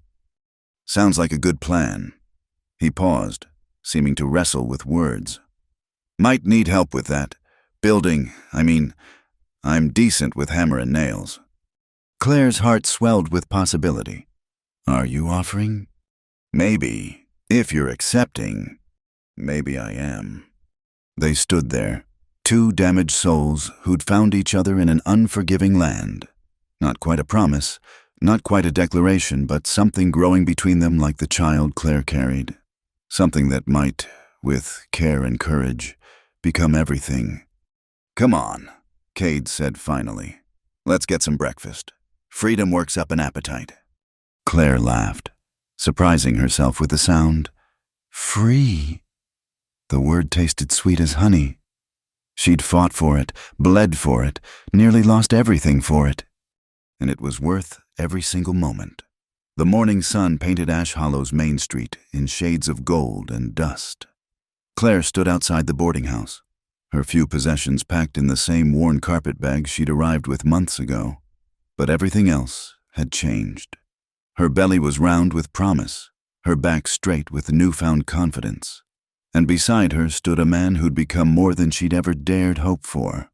Sounds like a good plan. He paused, seeming to wrestle with words. Might need help with that. Building, I'm decent with hammer and nails. Claire's heart swelled with possibility. Are you offering? Maybe, if you're accepting. Maybe I am. They stood there, two damaged souls who'd found each other in an unforgiving land. Not quite a promise, not quite a declaration, but something growing between them like the child Claire carried. Something that might, with care and courage, become everything. Come on, Cade said finally. Let's get some breakfast. Freedom works up an appetite. Claire laughed. surprising herself with the sound. Free. The word tasted sweet as honey. She'd fought for it, bled for it, nearly lost everything for it. And it was worth every single moment. The morning sun painted Ash Hollow's main street in shades of gold and dust. Claire stood outside the boarding house, her few possessions packed in the same worn carpet bag she'd arrived with months ago. But everything else had changed. Her belly was round with promise, her back straight with newfound confidence. And beside her stood a man who'd become more than she'd ever dared hope for.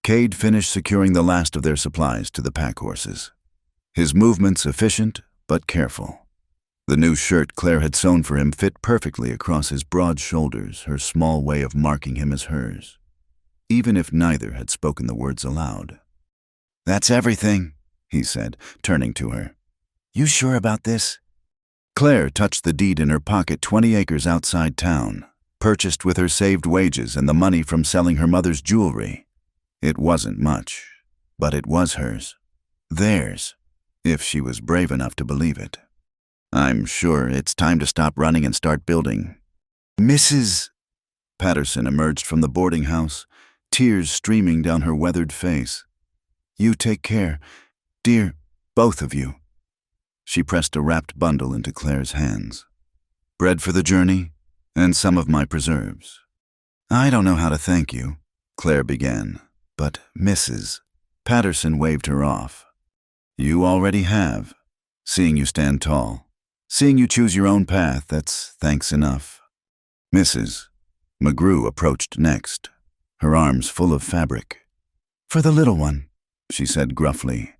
Cade finished securing the last of their supplies to the pack horses. His movements efficient but careful. The new shirt Claire had sewn for him fit perfectly across his broad shoulders, her small way of marking him as hers, even if neither had spoken the words aloud. "That's everything," he said, turning to her. "You sure about this?" Claire touched the deed in her pocket, 20 acres outside town, purchased with her saved wages and the money from selling her mother's jewelry. It wasn't much, but it was hers. Theirs, if she was brave enough to believe it. "I'm sure it's time to stop running and start building." "Mrs. Patterson emerged from the boarding house, tears streaming down her weathered face. "You take care, dear, both of you." She pressed a wrapped bundle into Claire's hands. "Bread for the journey, and some of my preserves." "I don't know how to thank you," Claire began, but Mrs. Patterson waved her off. "You already have. Seeing you stand tall, seeing you choose your own path, that's thanks enough." Mrs. McGrew approached next, her arms full of fabric. "For the little one," she said gruffly.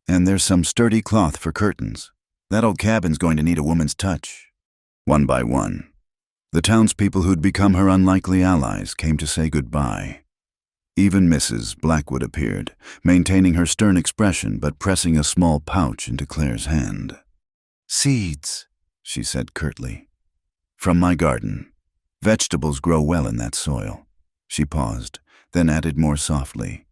"And there's some sturdy cloth for curtains. That old cabin's going to need a woman's touch." One by one, the townspeople who'd become her unlikely allies came to say goodbye. Even Mrs. Blackwood appeared, maintaining her stern expression but pressing a small pouch into Claire's hand. "Seeds," she said curtly. "From my garden. Vegetables grow well in that soil." She paused, then added more softly.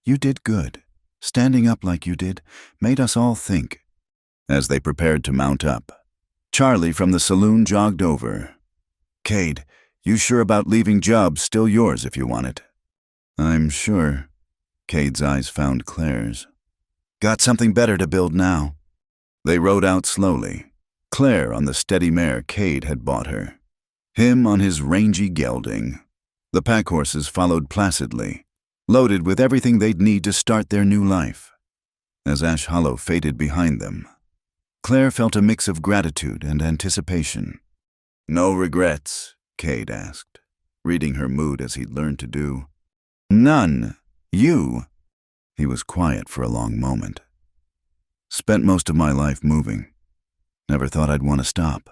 "You did good. Standing up like you did made us all think." As they prepared to mount up, Charlie from the saloon jogged over. "Cade, you sure about leaving job's still yours if you want it?" "I'm sure." Cade's eyes found Claire's. "Got something better to build now." They rode out slowly, Claire on the steady mare Cade had bought her, him on his rangy gelding. The pack horses followed placidly, loaded with everything they'd need to start their new life. As Ash Hollow faded behind them, Claire felt a mix of gratitude and anticipation. "No regrets?" Cade asked, reading her mood as he'd learned to do. "None. You?" He was quiet for a long moment. "Spent most of my life moving. Never thought I'd want to stop.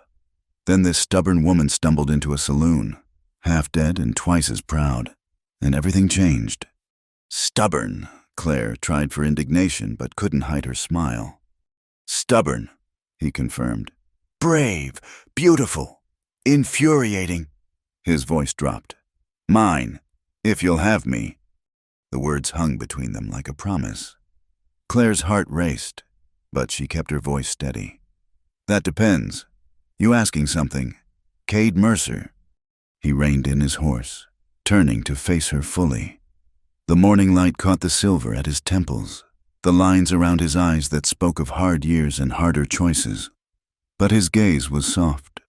Then this stubborn woman stumbled into a saloon, half dead and twice as proud, and everything changed." "Stubborn," Claire tried for indignation but couldn't hide her smile. "Stubborn," he confirmed. "Brave, beautiful, infuriating." His voice dropped. "Mine, if you'll have me." The words hung between them like a promise. Claire's heart raced, but she kept her voice steady. "That depends. You asking something? Cade Mercer." He reined in his horse, turning to face her fully. The morning light caught the silver at his temples, the lines around his eyes that spoke of hard years and harder choices. But his gaze was soft,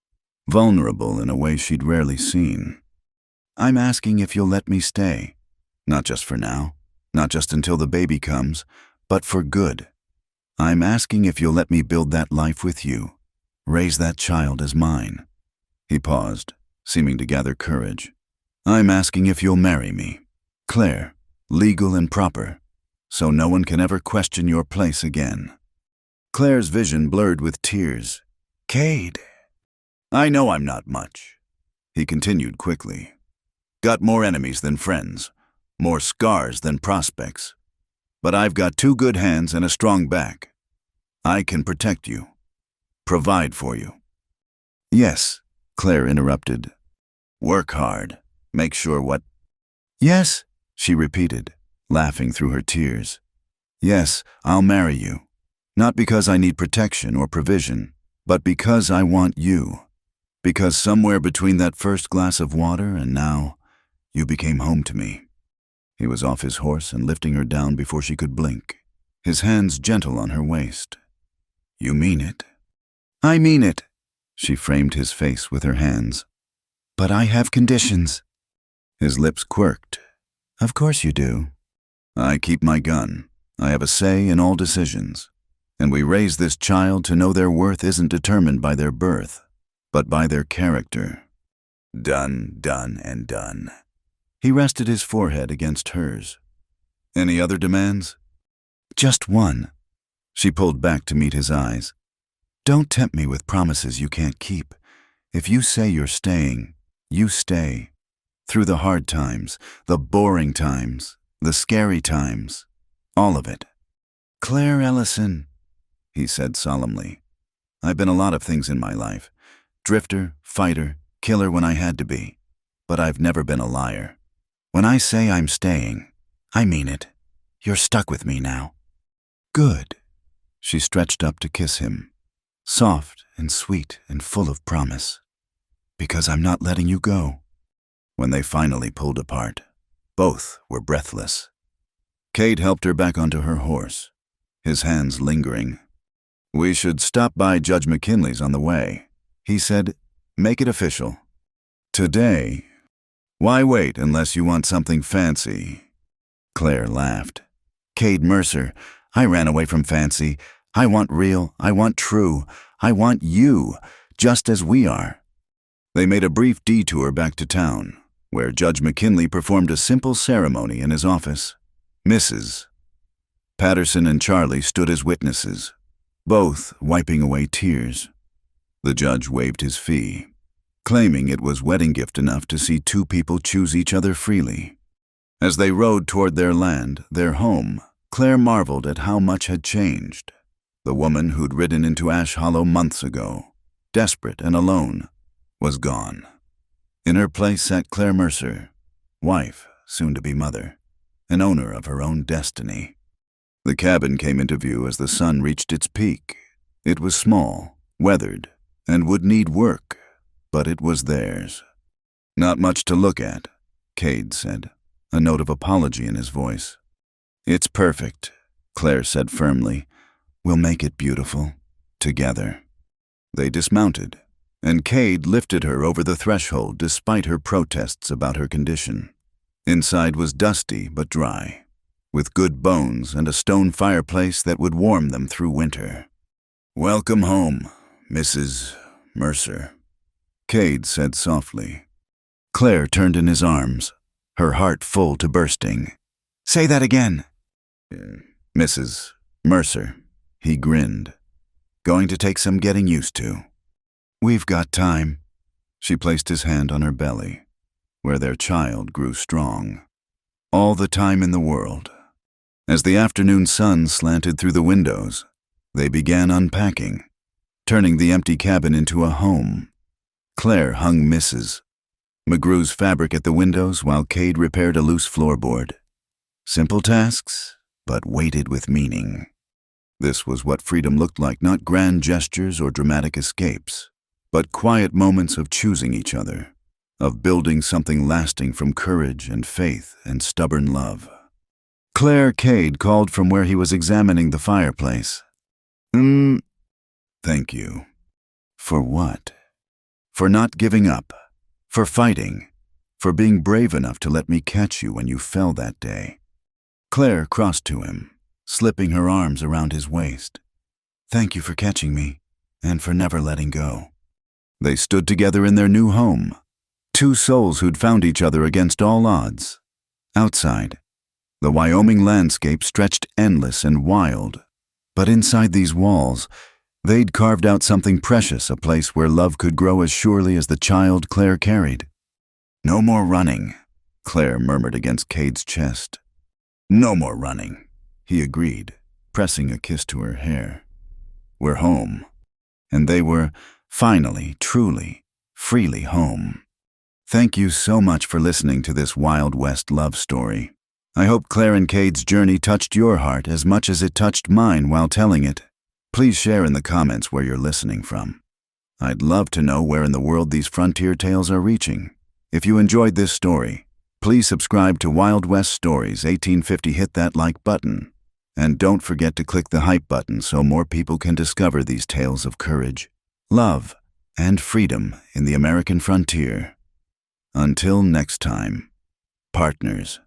vulnerable in a way she'd rarely seen. "I'm asking if you'll let me stay. Not just for now, not just until the baby comes, but for good. I'm asking if you'll let me build that life with you, raise that child as mine." He paused, seeming to gather courage. "I'm asking if you'll marry me, Claire, legal and proper, so no one can ever question your place again." Claire's vision blurred with tears. "Cade." "I know I'm not much," he continued quickly. "Got more enemies than friends, more scars than prospects. But I've got 2 good hands and a strong back. I can protect you, provide for you." "Yes," Claire interrupted. "Work hard, make sure what—" "Yes," she repeated, laughing through her tears. "Yes, I'll marry you. Not because I need protection or provision, but because I want you. Because somewhere between that first glass of water and now, you became home to me." He was off his horse and lifting her down before she could blink, his hands gentle on her waist. "You mean it?" "I mean it." She framed his face with her hands. "But I have conditions." His lips quirked. "Of course you do." "I keep my gun. I have a say in all decisions. And we raise this child to know their worth isn't determined by their birth, but by their character." Done, done, and done. He rested his forehead against hers. "Any other demands?" "Just one." She pulled back to meet his eyes. "Don't tempt me with promises you can't keep. If you say you're staying, you stay. Through the hard times, the boring times, the scary times, all of it." "Claire Ellison," he said solemnly. "I've been a lot of things in my life. Drifter, fighter, killer when I had to be. But I've never been a liar. When I say I'm staying, I mean it. You're stuck with me now." "Good." She stretched up to kiss him, soft and sweet and full of promise. "Because I'm not letting you go." When they finally pulled apart, both were breathless. Cade helped her back onto her horse, his hands lingering. "We should stop by Judge McKinley's on the way," he said. "Make it official. Today. Why wait unless you want something fancy?" Claire laughed. "Cade Mercer, I ran away from fancy. I want real, I want true, I want you, just as we are." They made a brief detour back to town, where Judge McKinley performed a simple ceremony in his office. Mrs. Patterson and Charlie stood as witnesses, both wiping away tears. The judge waived his fee, claiming it was wedding gift enough to see two people choose each other freely. As they rode toward their land, their home, Claire marveled at how much had changed. The woman who'd ridden into Ash Hollow months ago, desperate and alone, was gone. In her place sat Claire Mercer, wife, soon-to-be mother, and owner of her own destiny. The cabin came into view as the sun reached its peak. It was small, weathered, and would need work, but it was theirs. "Not much to look at," Cade said, a note of apology in his voice. "It's perfect," Claire said firmly. "We'll make it beautiful, together." They dismounted, and Cade lifted her over the threshold despite her protests about her condition. Inside was dusty but dry, with good bones and a stone fireplace that would warm them through winter. "Welcome home, Mrs. Mercer," Cade said softly. Claire turned in his arms, her heart full to bursting. "Say that again." "Mrs. Mercer," he grinned. "Going to take some getting used to." "We've got time." She placed his hand on her belly, where their child grew strong. "All the time in the world." As the afternoon sun slanted through the windows, they began unpacking, turning the empty cabin into a home. Claire hung Mrs. McGrew's fabric at the windows while Cade repaired a loose floorboard. Simple tasks, but weighted with meaning. This was what freedom looked like, not grand gestures or dramatic escapes, but quiet moments of choosing each other, of building something lasting from courage and faith and stubborn love. Claire Cade called from where he was examining the fireplace. Thank you." "For what?" "For not giving up, for fighting, for being brave enough to let me catch you when you fell that day." Claire crossed to him, slipping her arms around his waist. "Thank you for catching me, and for never letting go." They stood together in their new home, two souls who'd found each other against all odds. Outside, the Wyoming landscape stretched endless and wild, but inside these walls, they'd carved out something precious, a place where love could grow as surely as the child Claire carried. "No more running," Claire murmured against Cade's chest. "No more running," he agreed, pressing a kiss to her hair. "We're home." And they were, finally, truly, freely home. Thank you so much for listening to this Wild West love story. I hope Claire and Cade's journey touched your heart as much as it touched mine while telling it. Please share in the comments where you're listening from. I'd love to know where in the world these frontier tales are reaching. If you enjoyed this story, please subscribe to Wild West Stories 1850. Hit that like button. And don't forget to click the hype button so more people can discover these tales of courage, love, and freedom in the American frontier. Until next time, partners.